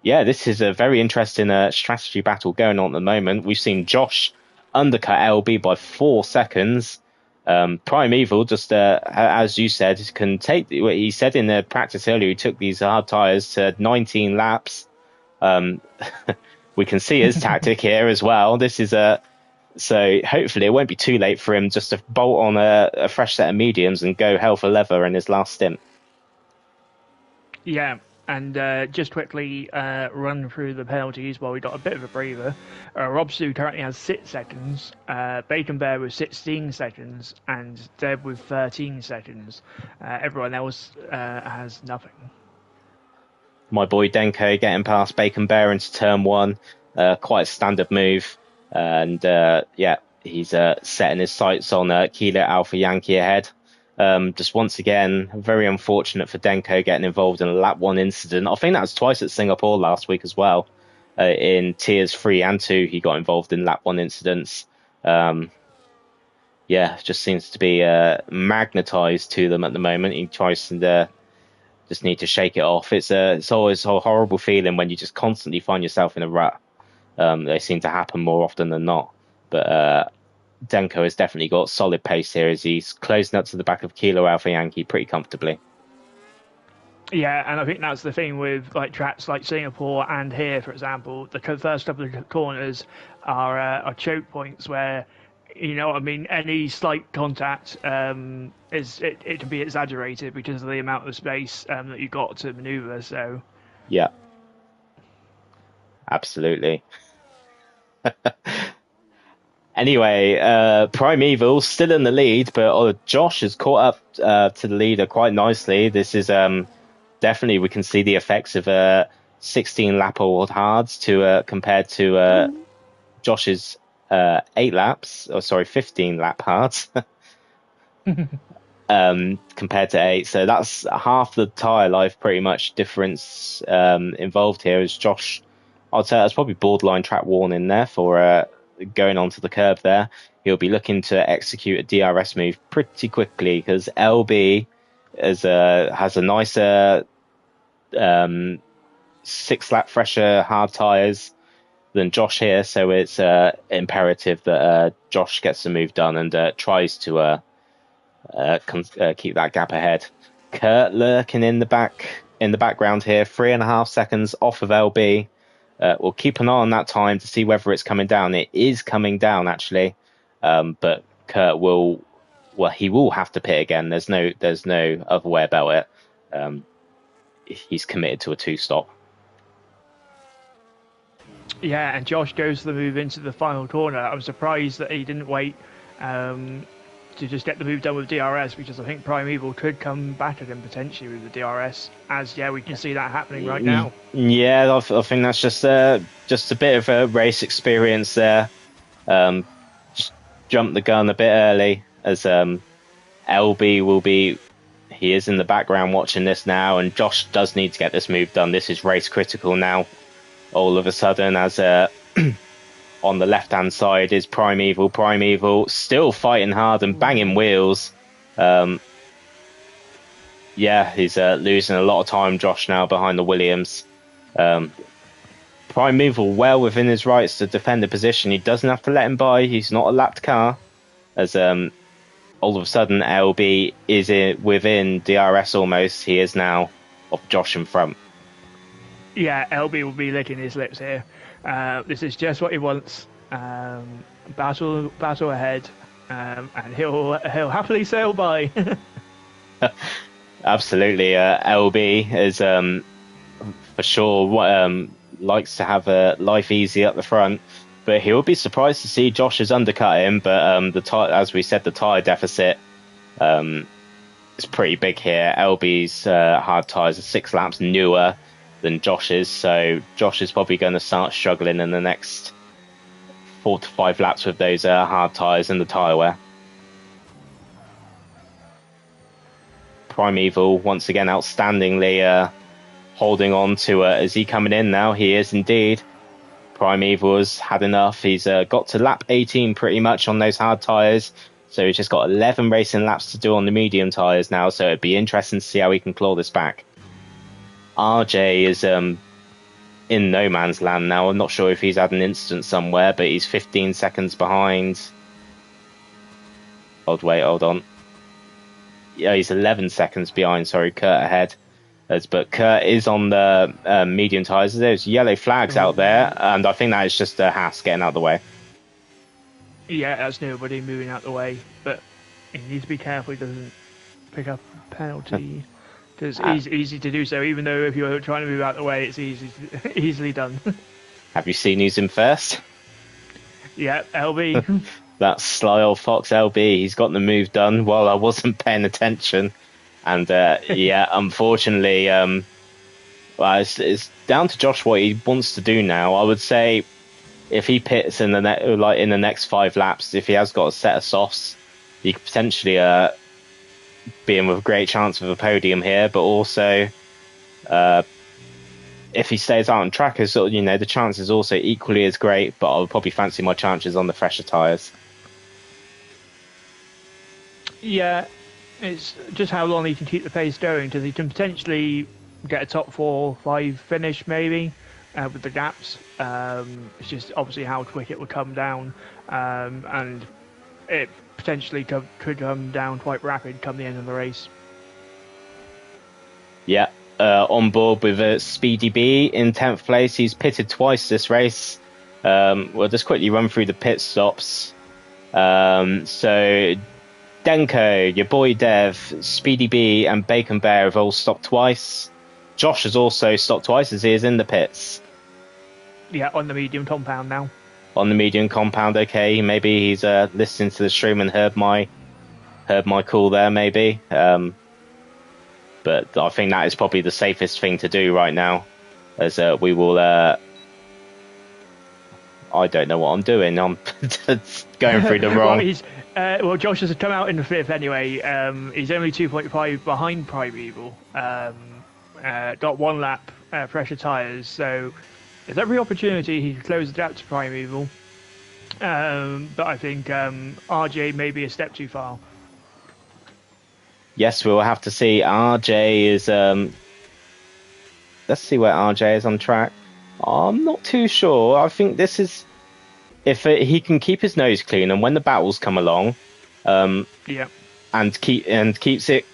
S2: Yeah, this is a very interesting strategy battle going on at the moment. We've seen Josh undercut LB by 4 seconds. Primeval, just as you said, can take. He said in the practice earlier, he took these hard tires to 19 laps. We can see his tactic here as well. This is so hopefully it won't be too late for him just to bolt on a fresh set of mediums and go hell for leather in his last stint.
S1: Yeah, and just quickly run through the penalties while we got a bit of a breather. Robsu currently has 6 seconds, Bacon Bear with 16 seconds, and Deb with 13 seconds. Everyone else has nothing.
S2: My boy Denko getting past Bacon Bear into turn 1, quite a standard move, and yeah, he's setting his sights on Kilo Alpha Yankee ahead. Just once again, very unfortunate for Denko getting involved in a lap 1 incident. I think that was twice at Singapore last week as well. In tiers 3 and 2, he got involved in lap 1 incidents. Yeah, just seems to be magnetized to them at the moment. He tries to just need to shake it off. It's always a horrible feeling when you just constantly find yourself in a rut. They seem to happen more often than not. But Denko has definitely got solid pace here as he's closing up to the back of Kilo Alpha Yankee pretty comfortably.
S1: Yeah, and I think that's the thing with like tracks like Singapore and here, for example. The first couple of corners are choke points where, you know what I mean, any slight contact it can be exaggerated because of the amount of space that you've got to manoeuvre. So
S2: Yeah, absolutely. Anyway, Primeval still in the lead, but Josh has caught up to the leader quite nicely. This is definitely, we can see the effects of 16 lap old hards to compared to Josh's 8 laps, or sorry, 15 lap hards. Compared to 8, so that's half the tire life pretty much difference involved here. As Josh, I'd say that's probably borderline track worn in there for going onto the curb there. He'll be looking to execute a DRS move pretty quickly because LB has a nicer 6 lap fresher hard tires than Josh here, so it's imperative that Josh gets the move done and tries to keep that gap ahead. Kurt lurking in the background here, 3.5 seconds off of LB. We'll keep an eye on that time to see whether it's coming down. It is coming down actually, but Kurt will have to pit again. There's no other way about it. He's committed to a 2-stop.
S1: yeah, and Josh goes to the move into the final corner. I'm surprised that he didn't wait to just get the move done with DRS, because I think Primeval could come back at him potentially with the DRS. As yeah, we can see that happening right now.
S2: Yeah, I think that's just a bit of a race experience there. Just jumped the gun a bit early, as LB will be. He is in the background watching this now, and Josh does need to get this move done. This is race critical now. All of a sudden, as on the left-hand side is Primeval. Primeval still fighting hard and banging wheels. Yeah, he's losing a lot of time, Josh, now behind the Williams. Primeval well within his rights to defend the position. He doesn't have to let him by. He's not a lapped car. As all of a sudden, LB is within DRS almost. He is now off Josh in front.
S1: Yeah, LB will be licking his lips here. This is just what he wants. Battle ahead, and he'll happily sail by.
S2: Absolutely, LB is for sure likes to have a life easy at the front, but he'll be surprised to see Josh has undercut him. But as we said, the tyre deficit is pretty big here. LB's hard tyres are 6 laps newer. than Josh is. So Josh is probably going to start struggling in the next 4 to 5 laps with those hard tyres and the tyre wear. Primeval, once again, outstandingly holding on to is he coming in now? He is indeed. Primeval has had enough. He's got to lap 18 pretty much on those hard tyres. So he's just got 11 racing laps to do on the medium tyres now. So it'd be interesting to see how he can claw this back. RJ is in no man's land now. I'm not sure if he's had an incident somewhere, but he's 15 seconds behind. Hold on. Yeah, he's 11 seconds behind. Sorry, Kurt ahead. But Kurt is on the medium tyres. There's yellow flags out there, and I think that is just Haas getting out of the way.
S1: Yeah, that's nobody moving out the way, but he needs to be careful he doesn't pick up a penalty. Because it's easy to do so, even though if you're trying to move out the way, it's easily done.
S2: Have you seen who's in first?
S1: Yeah, LB.
S2: That sly old fox LB. He's got the move done while I wasn't paying attention. And yeah, unfortunately, well, it's down to Josh what he wants to do now. I would say if he pits in the next 5 laps, if he has got a set of softs, he could potentially be in with a great chance of a podium here. But also, if he stays out on track, the chance is also equally as great. But I would probably fancy my chances on the fresher tyres.
S1: Yeah. It's just how long he can keep the pace going, because he can potentially get a top 4 or 5 finish maybe with the gaps. It's just obviously how quick it will come down, and it potentially could come down quite rapid come the end of the race.
S2: Yeah, on board with Speedy B in 10th place. He's pitted twice this race. We'll just quickly run through the pit stops. So Denko, your boy Dev, Speedy B and Bacon Bear have all stopped twice. Josh has also stopped twice as he is in the pits.
S1: Yeah, on the medium compound now.
S2: On the medium compound, okay. Maybe he's listening to the stream and heard my call there, maybe. But I think that is probably the safest thing to do right now, as we will... I don't know what I'm doing. I'm going through the wrong...
S1: Well, Josh has come out in the 5th anyway. He's only 2.5 behind Primeval. Got 1 lap pressure tyres, so there's every opportunity he could close the gap to Primeval. But I think RJ may be a step too far.
S2: Yes, we'll have to see. RJ is... let's see where RJ is on track. I'm not too sure. I think this is... If he can keep his nose clean, and when the battles come along, and keeps it,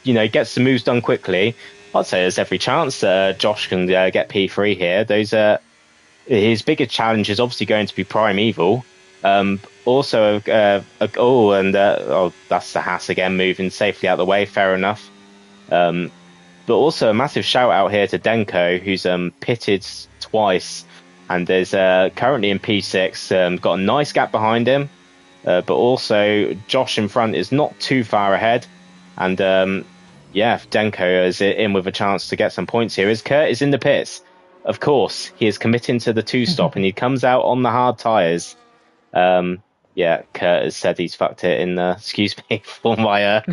S2: gets the moves done quickly, I'd say there's every chance that Josh can get P3 here. His biggest challenge is obviously going to be Primeval. Also, that's the Haas again, moving safely out of the way. Fair enough. But also a massive shout out here to Denko, who's pitted twice. And there's currently in P6, got a nice gap behind him. But also, Josh in front is not too far ahead. And Denko is in with a chance to get some points here. As Kurt is in the pits, of course, he is committing to the 2-stop and he comes out on the hard tyres. Kurt has said he's fucked it in excuse me for my...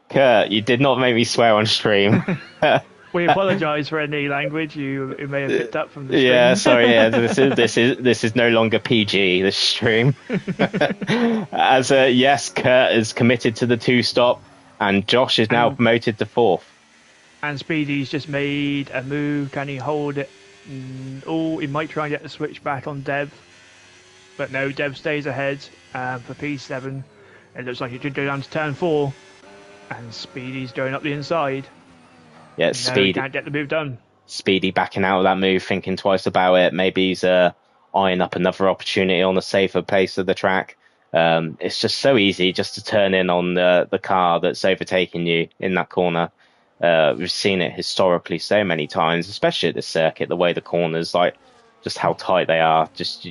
S2: Kurt, you did not make me swear on stream.
S1: We apologise for any language you may have picked up from the stream.
S2: Yeah, sorry. Yeah, this is no longer PG. This stream. As yes, Kurt is committed to the 2-stop, and Josh is now promoted to 4th.
S1: And Speedy's just made a move. Can he hold it? He might try and get the switch back on Dev, but no. Dev stays ahead for P7. It looks like he could go down to turn 4, and Speedy's going up the inside.
S2: Yeah, Speedy
S1: can't get the move done.
S2: Speedy backing out of that move, thinking twice about it. Maybe he's eyeing up another opportunity on a safer place of the track. It's just so easy just to turn in on the car that's overtaking you in that corner. We've seen it historically so many times, especially at this circuit, the way the corners, just how tight they are, just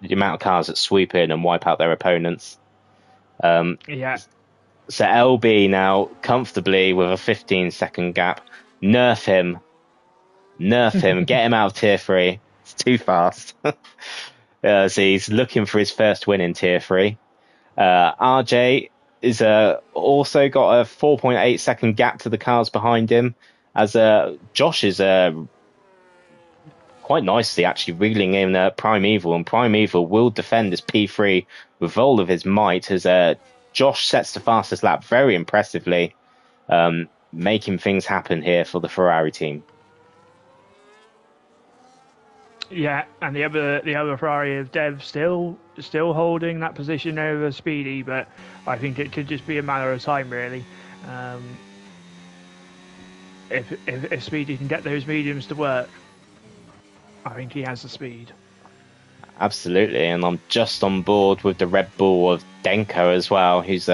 S2: the amount of cars that sweep in and wipe out their opponents. So LB now comfortably with a 15-second gap. Nerf him. Get him out of tier 3. It's too fast. So he's looking for his first win in tier 3. RJ is also got a 4.8 second gap to the cars behind him, as Josh is quite nicely actually reeling in Primeval, and Primeval will defend this P3 with all of his might, as Josh sets the fastest lap very impressively, making things happen here for the Ferrari team.
S1: Yeah, and the other Ferrari of Dev still holding that position over Speedy, but I think it could just be a matter of time, really. If Speedy can get those mediums to work, I think he has the speed.
S2: Absolutely, and I'm just on board with the Red Bull of Denko as well, who's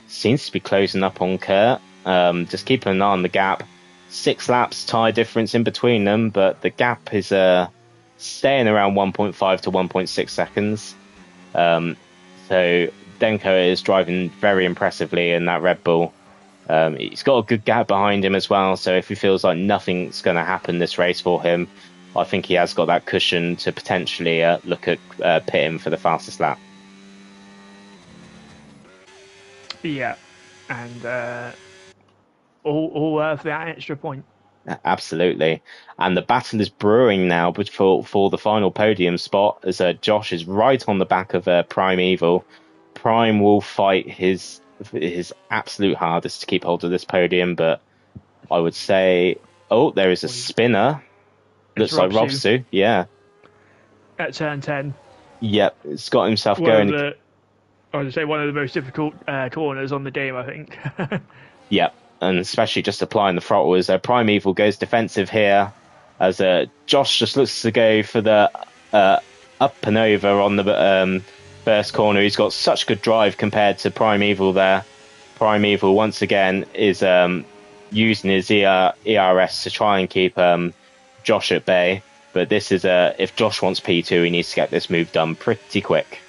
S2: seems to be closing up on Kurt. Just keeping an eye on the gap. 6 laps tyre difference in between them, but the gap is staying around 1.5 to 1.6 seconds. So Denko is driving very impressively in that Red Bull. He's got a good gap behind him as well, so if he feels like nothing's going to happen this race for him, I think he has got that cushion to potentially look at pitting for the fastest lap.
S1: Yeah, and all worth that extra point.
S2: Absolutely. And the battle is brewing now for the final podium spot, as Josh is right on the back of Primeval. Prime will fight his absolute hardest to keep hold of this podium, but I would say, there is a spinner. Looks like Robsu, yeah.
S1: At turn 10.
S2: Yep, it's got himself going.
S1: I would say one of the most difficult corners on the game, I think.
S2: Yep. And especially just applying the throttle, as Primeval goes defensive here, as Josh just looks to go for the up and over on the first corner. He's got such good drive compared to Primeval there. Primeval once again is using his ERS to try and keep Josh at bay, but this is if Josh wants P2, he needs to get this move done pretty quick.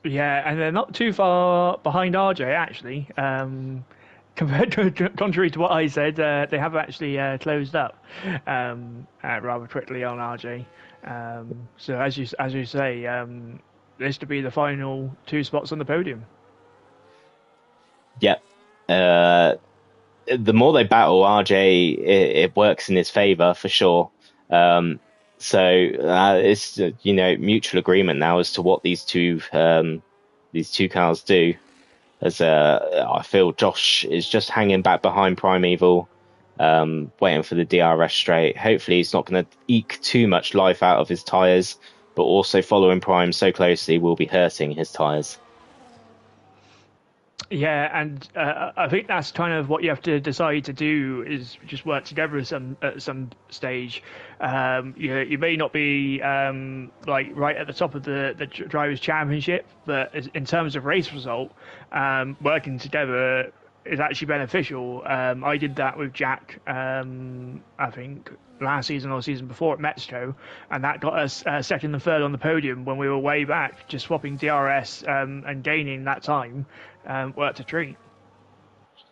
S1: Yeah, and they're not too far behind RJ, actually. Contrary to what I said, they have actually closed up rather quickly on RJ. So as you say, this to be the final 2 spots on the podium.
S2: Yep. The more they battle, RJ, it works in his favour for sure. So it's mutual agreement now as to what these two cars do. As I feel Josh is just hanging back behind Primeval, waiting for the DRS straight. Hopefully he's not going to eke too much life out of his tyres, but also following Prime so closely will be hurting his tyres.
S1: Yeah, and I think that's kind of what you have to decide to do, is just work together at some stage. You may not be like right at the top of the drivers' championship, but in terms of race result, working together is actually beneficial. I did that with Jack, I think last season or season before at Mexico, and that got us second and third on the podium when we were way back. Just swapping DRS and gaining that time worked a treat.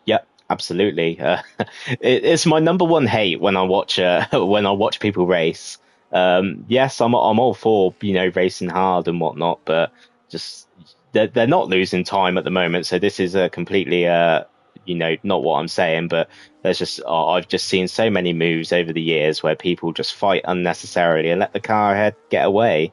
S2: Yep, absolutely. It's my number one hate when I watch people race. Yes, I'm all for racing hard and whatnot, but just they're not losing time at the moment. So this is a completely not what I'm saying, but I've just seen so many moves over the years where people just fight unnecessarily and let the car ahead get away.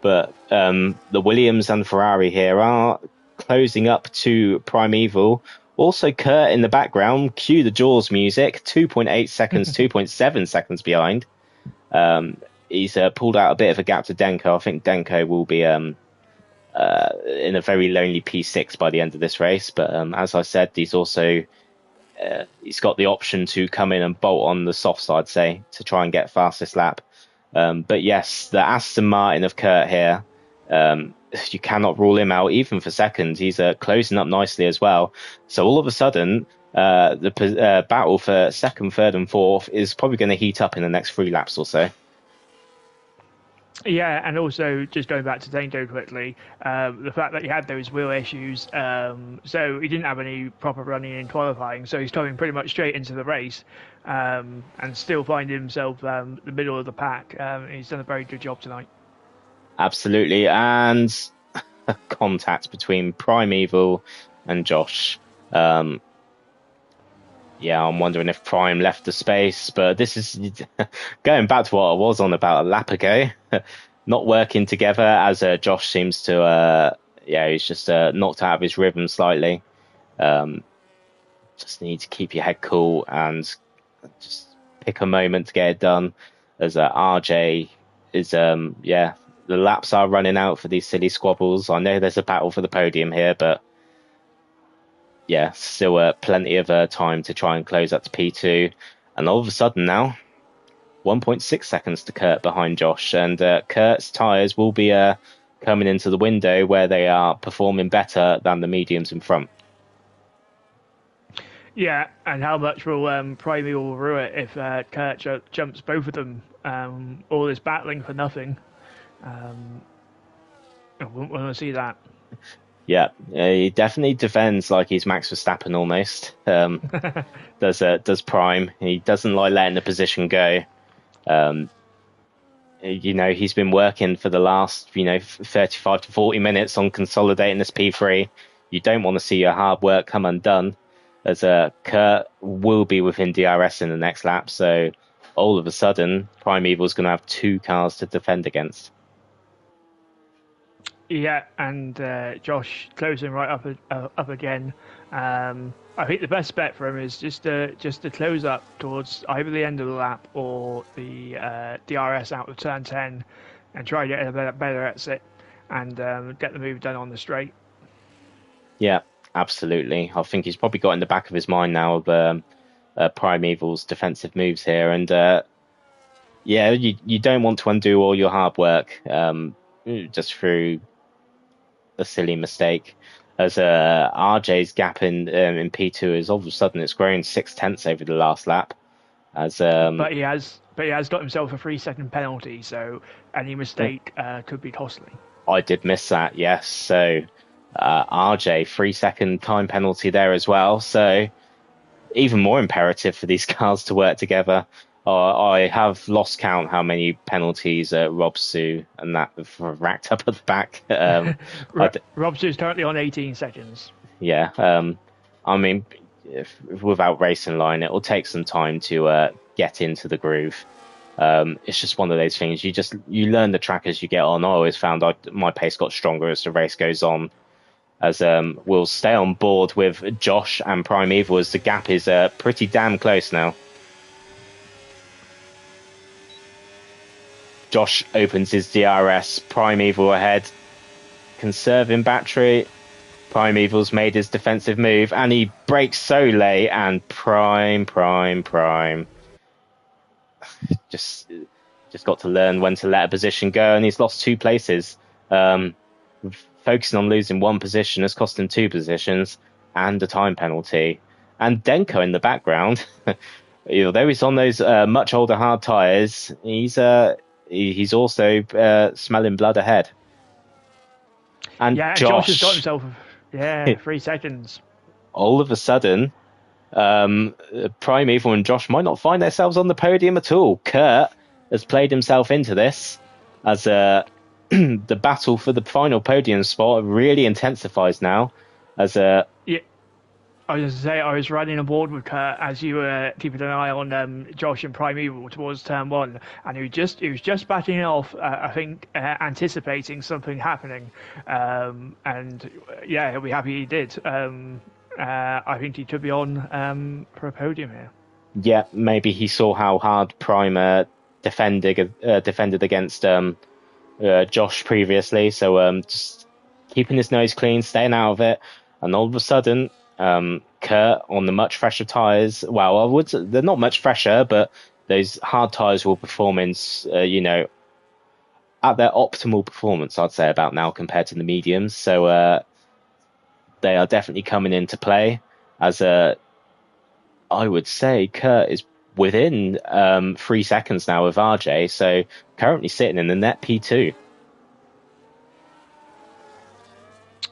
S2: But the Williams and Ferrari here are closing up to Primeval. Also Kurt in the background, cue the Jaws music, 2.8 seconds, 2.7 seconds behind. He's pulled out a bit of a gap to Denko. I think Denko will be in a very lonely P6 by the end of this race. But as I said, he's also he's got the option to come in and bolt on the soft side, say, to try and get fastest lap. But yes, the Aston Martin of Kurt here, you cannot rule him out even for second. He's closing up nicely as well. So all of a sudden, the battle for second, third and fourth is probably going to heat up in the next 3 laps or so.
S1: Yeah, and also just going back to Danger quickly, the fact that he had those wheel issues, so he didn't have any proper running in qualifying, so he's coming pretty much straight into the race, and still find himself the middle of the pack. He's done a very good job tonight.
S2: Absolutely, and contact between Primeval and Josh. Um, yeah, I'm wondering if Prime left the space, but this is going back to what I was on about a lap ago. Not working together as Josh seems to, he's just knocked out of his rhythm slightly. Um, just need to keep your head cool and just pick a moment to get it done. As RJ is, the laps are running out for these silly squabbles. I know there's a battle for the podium here, but yeah, still plenty of time to try and close up to P2. And all of a sudden now, 1.6 seconds to Kurt behind Josh. And Kurt's tyres will be coming into the window where they are performing better than the mediums in front.
S1: Yeah, and how much will Primeval rue it if Kurt jumps both of them? All this battling for nothing. I wouldn't want to see that.
S2: Yeah, he definitely defends like he's Max Verstappen almost. Does Prime. He doesn't like letting the position go. He's been working for the last 35 to 40 minutes on consolidating this P3. You don't want to see your hard work come undone, as Kurt will be within DRS in the next lap. So all of a sudden, Primeval's going to have two cars to defend against.
S1: Yeah, and Josh closing right up again. I think the best bet for him is just to close up towards either the end of the lap or the DRS out of turn 10, and try to get a better exit and get the move done on the straight.
S2: Yeah, absolutely. I think he's probably got in the back of his mind now the Primeval's defensive moves here, and you don't want to undo all your hard work just through a silly mistake. As RJ's gap in P2 is all of a sudden it's grown 6/10 over the last lap.
S1: But he has got himself a 3-second penalty, so any mistake could be costly.
S2: I did miss that, yes. So RJ 3-second time penalty there as well. So even more imperative for these cars to work together. I have lost count how many penalties Rob Sue and that have racked up at the back.
S1: Rob Sue's currently on 18 seconds.
S2: Yeah, I mean, without racing line, it will take some time to get into the groove. It's just one of those things. You learn the track as you get on. I always found my pace got stronger as the race goes on. As we'll stay on board with Josh and Primeval as the gap is pretty damn close now. Josh opens his DRS, Primeval ahead, conserving battery. Primeval's made his defensive move, and he brakes so late, and Prime. Just got to learn when to let a position go, and he's lost 2 places. Focusing on losing 1 position has cost him 2 positions and a time penalty. And Denko in the background, although he's on those much older hard tyres, he's also smelling blood ahead. And
S1: yeah, Josh has got himself 3 seconds.
S2: All of a sudden, Primeval and Josh might not find themselves on the podium at all. Kurt has played himself into this as the battle for the final podium spot really intensifies now. As
S1: I was going to say, I was riding aboard with Kurt as you were keeping an eye on Josh and Primeval towards turn 1, and he was just backing it off, I think, anticipating something happening. And yeah, he'll be happy he did. I think he could be on for a podium here.
S2: Yeah, maybe he saw how hard Prime defended against Josh previously, so just keeping his nose clean, staying out of it, and all of a sudden, Kurt on the much fresher tyres. Well, they're not much fresher, but those hard tyres will perform in, at their optimal performance, I'd say, about now compared to the mediums. So they are definitely coming into play. As I would say, Kurt is within 3 seconds now of RJ, so currently sitting in the net P2.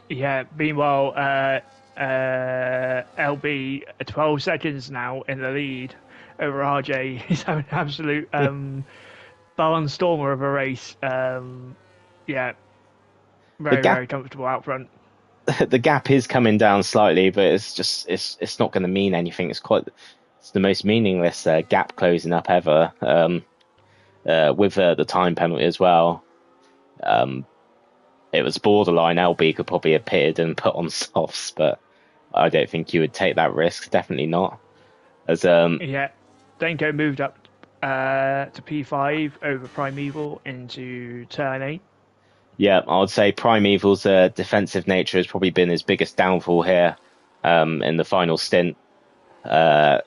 S1: Yeah, meanwhile, LB 12 seconds now in the lead over RJ. He's having an absolute barnstormer of a race. Yeah,
S2: The
S1: very comfortable out front.
S2: the gap is coming down slightly, but it's not going to mean anything. It's the most meaningless gap closing up ever, with the time penalty as well. It was borderline. LB could probably have pitted and put on softs, but I don't think you would take that risk. Definitely not. As
S1: Yeah, Denko moved up to P5 over Primeval into turn 8.
S2: Yeah, I would say Primeval's defensive nature has probably been his biggest downfall here in the final stint. So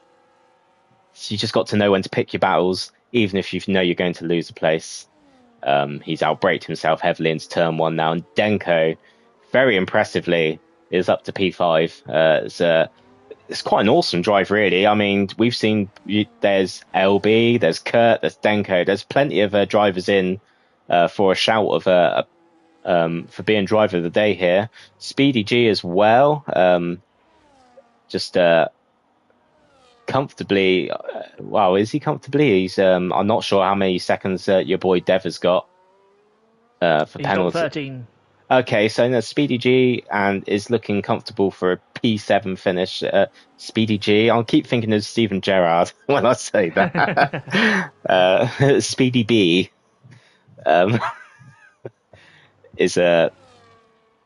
S2: you just got to know when to pick your battles, even if you know you're going to lose a place. He's outbraked himself heavily into turn 1 now, and Denko, very impressively, is up to P5. It's quite an awesome drive, really. I mean, we've seen there's LB, there's Kurt, there's Denko. There's plenty of drivers in for a shout of for being driver of the day here. Speedy G as well. Just comfortably. Wow, is he comfortably? He's. I'm not sure how many seconds your boy Dev has got for
S1: He's
S2: penalty.
S1: got 13.
S2: Okay, so no, Speedy G and is looking comfortable for a P7 finish. Speedy G, I'll keep thinking of Steven Gerrard when I say that. Speedy B is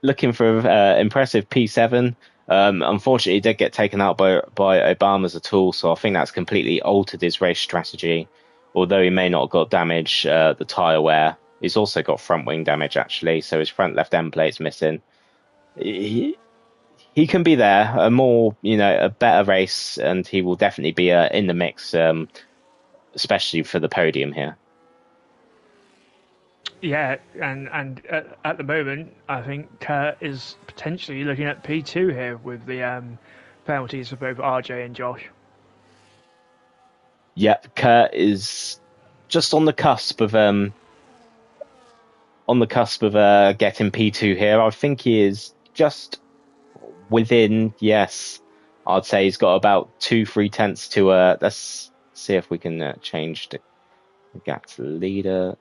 S2: looking for impressive P7. Unfortunately, he did get taken out by Obama's at all, so I think that's completely altered his race strategy. Although he may not have got damage, the tyre wear. He's also got front wing damage, actually, so his front left end plate's missing. He can be there, a better race, and he will definitely be in the mix, especially for the podium here.
S1: Yeah, and at the moment, I think Kurt is potentially looking at P2 here with the penalties for both RJ and Josh.
S2: Yeah, Kurt is just on the cusp of getting P2 here. I think he is just within. Yes, I'd say he's got about 2-3 tenths to. Let's see if we can change the gap to the leader.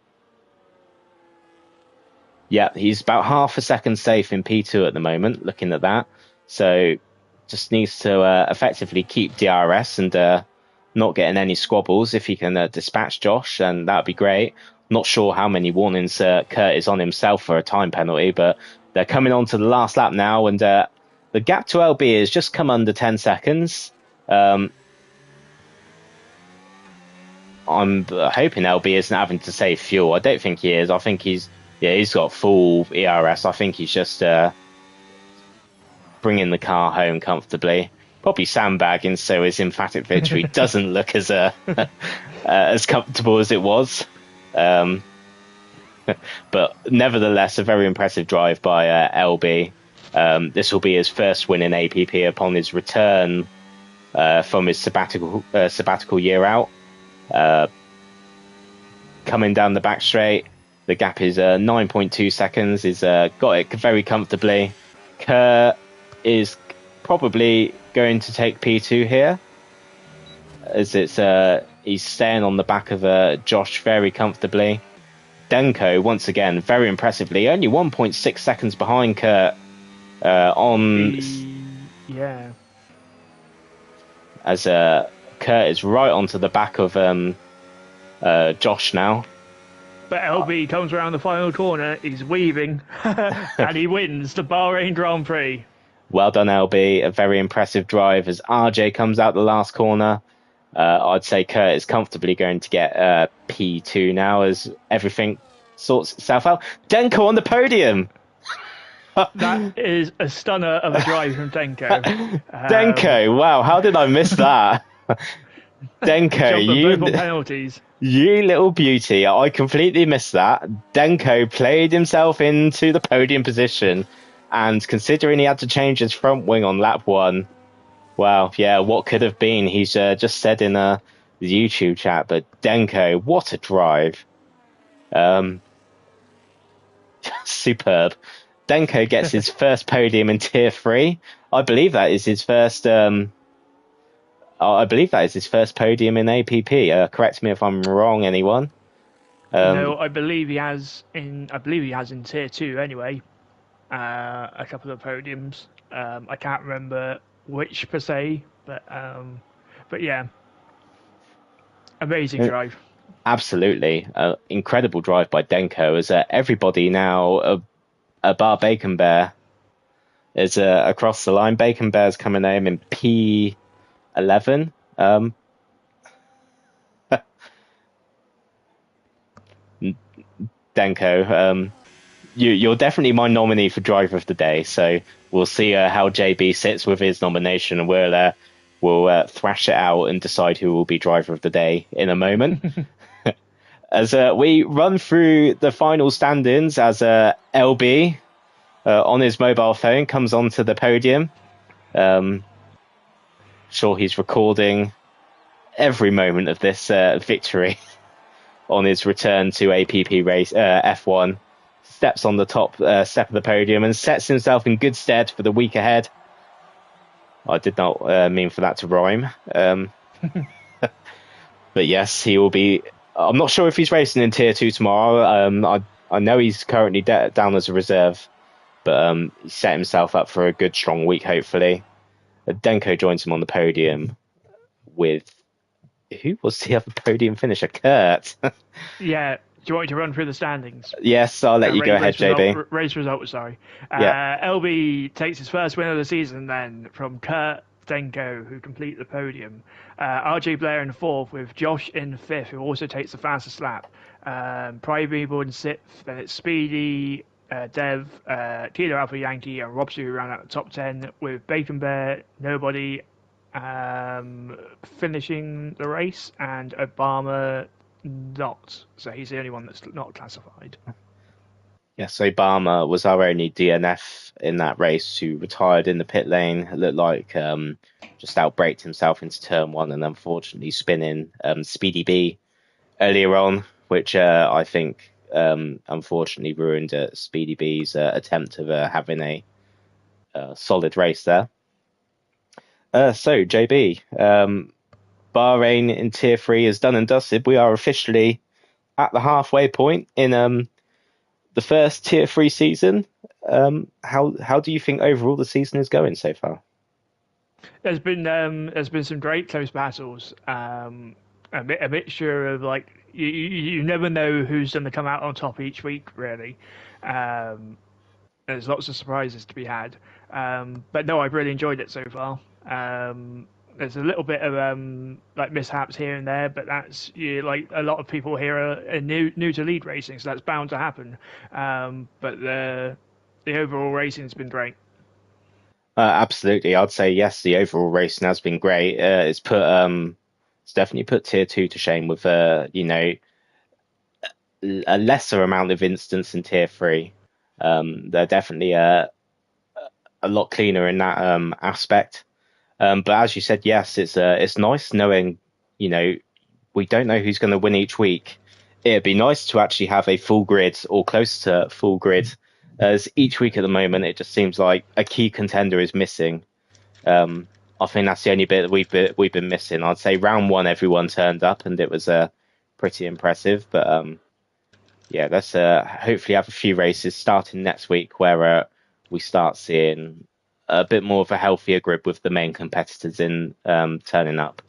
S2: Yeah, he's about half a second safe in P2 at the moment, looking at that. So just needs to effectively keep DRS and not getting any squabbles. If he can dispatch Josh, and that would be great. Not sure how many warnings Kurt is on himself for a time penalty, but they're coming on to the last lap now, and the gap to LB has just come under 10 seconds. I'm hoping LB isn't having to save fuel. I don't think he is. I think he's got full ERS. I think he's just bringing the car home comfortably. Probably sandbagging so his emphatic victory doesn't look as as comfortable as it was. But nevertheless, a very impressive drive by LB. This will be his first win in APP upon his return from his sabbatical year out. Coming down the back straight, the gap is 9.2 seconds. He's got it very comfortably. Kerr is probably going to take P2 here, as it's he's staying on the back of Josh very comfortably. Denko, once again, very impressively, only 1.6 seconds behind Kurt
S1: Yeah.
S2: As Kurt is right onto the back of Josh now.
S1: But LB comes around the final corner, he's weaving, and he wins the Bahrain Grand Prix.
S2: Well done, LB. A very impressive drive as RJ comes out the last corner. I'd say Kurt is comfortably going to get P2 now as everything sorts itself out. Denko on the podium!
S1: That is a stunner of a drive from Denko.
S2: Denko, wow, how did I miss that? Denko,
S1: penalties.
S2: You little beauty. I completely missed that. Denko played himself into the podium position, and considering he had to change his front wing on lap 1, wow, yeah, what could have been? He's just said in the YouTube chat. But Denko, what a drive! Um, superb. Denko gets his first podium in Tier 3. I believe that is his first. I believe that is his first podium in APP. Correct me if I'm wrong, anyone.
S1: No, I believe he has in. I believe he has in tier two anyway. A couple of podiums. I can't remember which per se, but yeah, amazing drive.
S2: Absolutely. Incredible drive by Denko as everybody now, bar Bacon Bear, is across the line. Bacon Bear's coming home in P11. Denko, you're definitely my nominee for driver of the day. So we'll see how JB sits with his nomination, and we'll thrash it out and decide who will be driver of the day in a moment. As we run through the final standings, as LB on his mobile phone comes onto the podium. Sure, he's recording every moment of this victory on his return to APP race F1. Steps on the top step of the podium and sets himself in good stead for the week ahead. I did not mean for that to rhyme. But yes, he will be. I'm not sure if he's racing in Tier 2 tomorrow. I know he's currently down as a reserve, but he set himself up for a good, strong week, hopefully. Denko joins him on the podium with... Who was the other podium finisher? Kurt.
S1: Yeah. Do you want me to run through the standings?
S2: Yes, I'll let you go ahead, JB.
S1: Race result, sorry.
S2: Yeah.
S1: LB takes his first win of the season then from Kurt Denko, who complete the podium. RJ Blair in fourth with Josh in fifth, who also takes the fastest lap. Private People in sixth, then it's Speedy, Dev, Kilo Alpha Yankee, and Robster who ran out the top 10 with Bacon Bear, Nobody finishing the race, and Obama not. So he's the only one that's not classified.
S2: Yes, Obama was our only DNF in that race who retired in the pit lane. It looked like just outbraked himself into turn one and unfortunately spinning Speedy B earlier on, which I think unfortunately ruined Speedy B's attempt of having a solid race there. So, JB, Bahrain in Tier 3 is done and dusted. We are officially at the halfway point in the first Tier 3 season. How do you think overall the season is going so far?
S1: There's been some great close battles. A mixture of like you never know who's going to come out on top each week really. There's lots of surprises to be had. But no, I've really enjoyed it so far. There's a little bit of like mishaps here and there, but that's like a lot of people here are new to lead racing, so that's bound to happen. But the overall racing has been great.
S2: Absolutely, I'd say yes. The overall racing has been great. It's definitely put Tier 2 to shame with a lesser amount of instance in Tier 3. They're definitely a lot cleaner in that aspect. But as you said, yes, it's nice knowing, we don't know who's going to win each week. It'd be nice to actually have a full grid or close to full grid, as each week at the moment it just seems like a key contender is missing. I think that's the only bit that we've been missing. I'd say round one everyone turned up and it was pretty impressive. But yeah, let's hopefully have a few races starting next week where we start seeing a bit more of a healthier grid with the main competitors in turning up.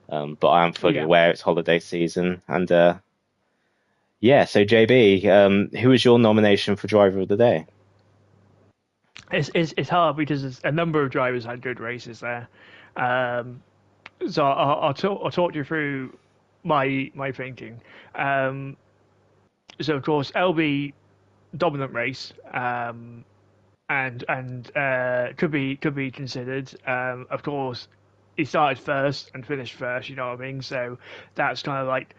S2: But I am fully aware it's holiday season. And yeah, so JB, who was your nomination for driver of the day?
S1: It's hard because a number of drivers had good races there. So I'll talk you through my thinking. So of course LB dominant race. And could be considered. Of course, he started first and finished first. You know what I mean? So that's kind of like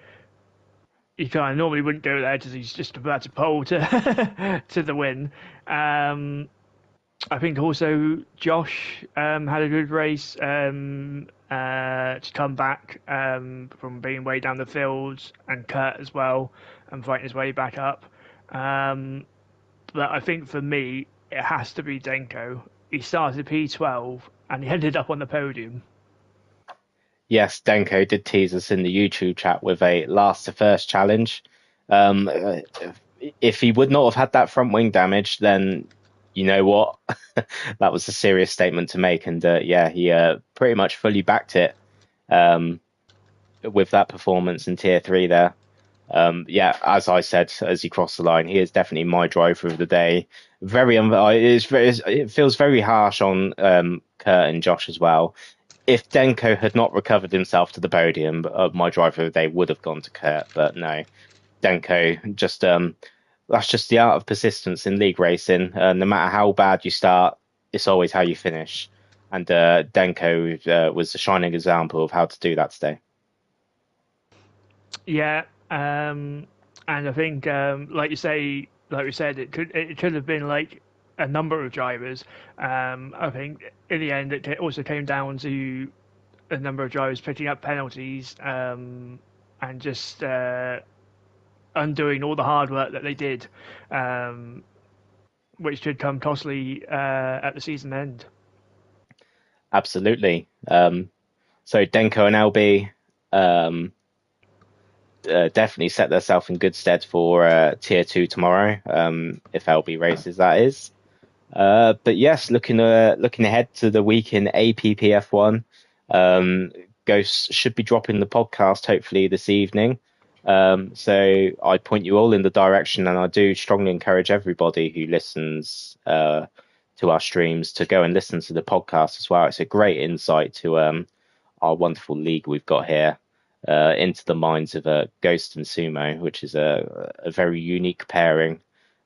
S1: you kind of normally wouldn't go there because he's just about to pole to to the win. I think also Josh had a good race to come back from being way down the field, and Kurt as well, and fighting his way back up. Um, but I think for me, it has to be Denko. He started P12 and he ended up on the podium.
S2: Yes, Denko did tease us in the YouTube chat with a last to first challenge. Um, uh, if he would not have had that front wing damage, then you know what? That was a serious statement to make. And yeah, he pretty much fully backed it um, with that performance in tier three there. Yeah, as I said, as he crossed the line, he is definitely my driver of the day. It feels very harsh on Kurt and Josh as well. If Denko had not recovered himself to the podium, my driver of the day would have gone to Kurt. But no, Denko just that's just the art of persistence in league racing. No matter how bad you start, it's always how you finish. And Denko was a shining example of how to do that today.
S1: Yeah, and I think, like we said, it could have been like a number of drivers. I think in the end, it also came down to a number of drivers picking up penalties and just undoing all the hard work that they did, um, which could come costly at the season end.
S2: Absolutely. So Denko and LB um, definitely set themselves in good stead for tier two tomorrow, if LB races that is. But yes, looking ahead to the week in APPF1, Ghost should be dropping the podcast hopefully this evening. So I point you all in the direction, and I do strongly encourage everybody who listens to our streams to go and listen to the podcast as well. It's a great insight to our wonderful league we've got here. Into the minds of Ghost and Sumo, which is a very unique pairing.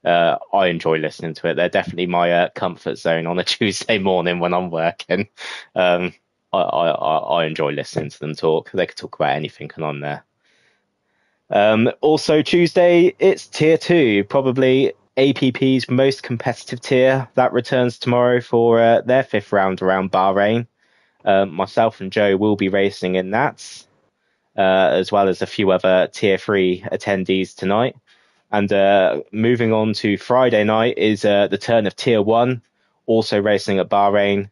S2: I enjoy listening to it. They're definitely my comfort zone on a Tuesday morning when I'm working. I enjoy listening to them talk. They could talk about anything, and I'm there. Also, Tuesday, it's tier two, probably APP's most competitive tier. That returns tomorrow for their fifth round around Bahrain. Myself and Joe will be racing in that, as well as a few other tier three attendees tonight. And moving on to Friday night is the turn of tier one, also racing at Bahrain.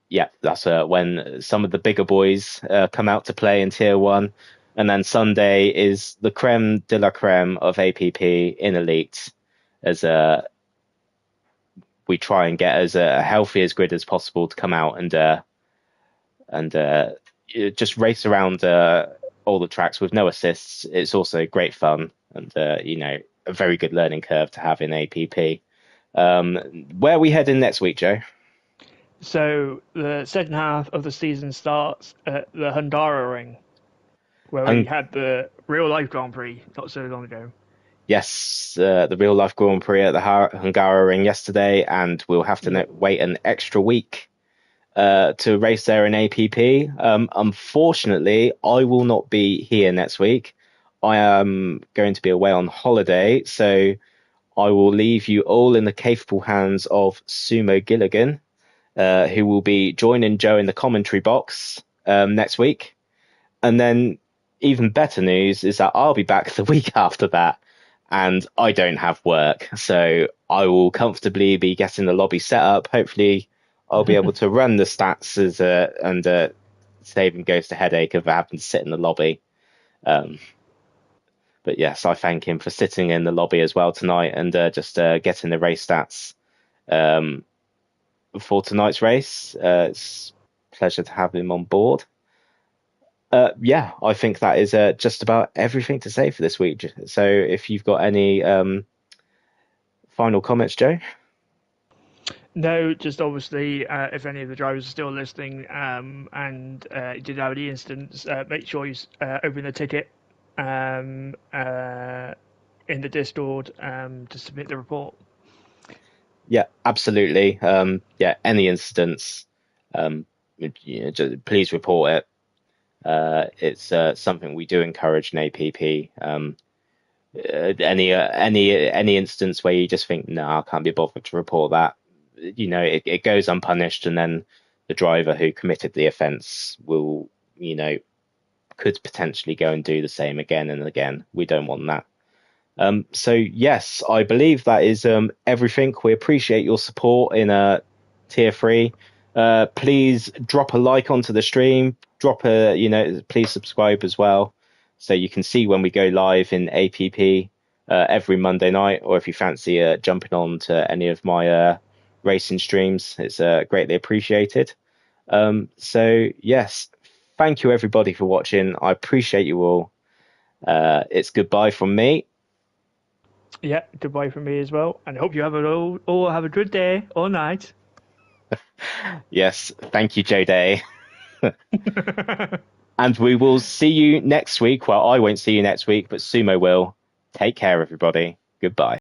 S2: Yeah, that's when some of the bigger boys come out to play in tier one. And then Sunday is the creme de la creme of APP in Elite, as we try and get as healthy as grid as possible to come out and just race around all the tracks with no assists. It's also great fun and a very good learning curve to have in APP. Where are we heading next week, Joe?
S1: So the second half of the season starts at the Hundara Ring, where we
S2: Hun-
S1: had the real life Grand Prix not so long ago.
S2: yes, the real life Grand Prix at the Hungaroring yesterday, and we'll have to
S1: Yep.
S2: wait an extra week to race there in APP. Unfortunately, I will not be here next week. I am going to be away on holiday, so I will leave you all in the capable hands of Sumo Gilligan, who will be joining Joe in the commentary box next week. And then, even better news is that I'll be back the week after that, and I don't have work, so I will comfortably be getting the lobby set up. Hopefully, I'll be able to run the stats and saving Ghost a headache of having to sit in the lobby. Um, but yes, I thank him for sitting in the lobby as well tonight and just getting the race stats um, for tonight's race. It's a pleasure to have him on board. Yeah, I think that is just about everything to say for this week. So if you've got any final comments, Joe?
S1: No, just obviously, if any of the drivers are still listening and you did have any instance, make sure you open the ticket um, uh, in the Discord to submit the report.
S2: Yeah, absolutely. Yeah, any incidents, just please report it. It's something we do encourage in APP. Any instance where you just think, no, I can't be bothered to report that, it goes unpunished, and then the driver who committed the offence will, could potentially go and do the same again and again. We don't want that. So yes, I believe that is everything. We appreciate your support in tier 3. Please drop a like onto the stream. Please subscribe as well, so you can see when we go live in APP every Monday night, or if you fancy jumping on to any of my racing streams, it's greatly appreciated. So yes, thank you everybody for watching. I appreciate you all. It's goodbye from me.
S1: Yeah, goodbye from me as well, and I hope you all have a good day or night.
S2: Yes, thank you, Joe Day. And we will see you next week. Well, I won't see you next week, but Sumo will. Take care, everybody. Goodbye.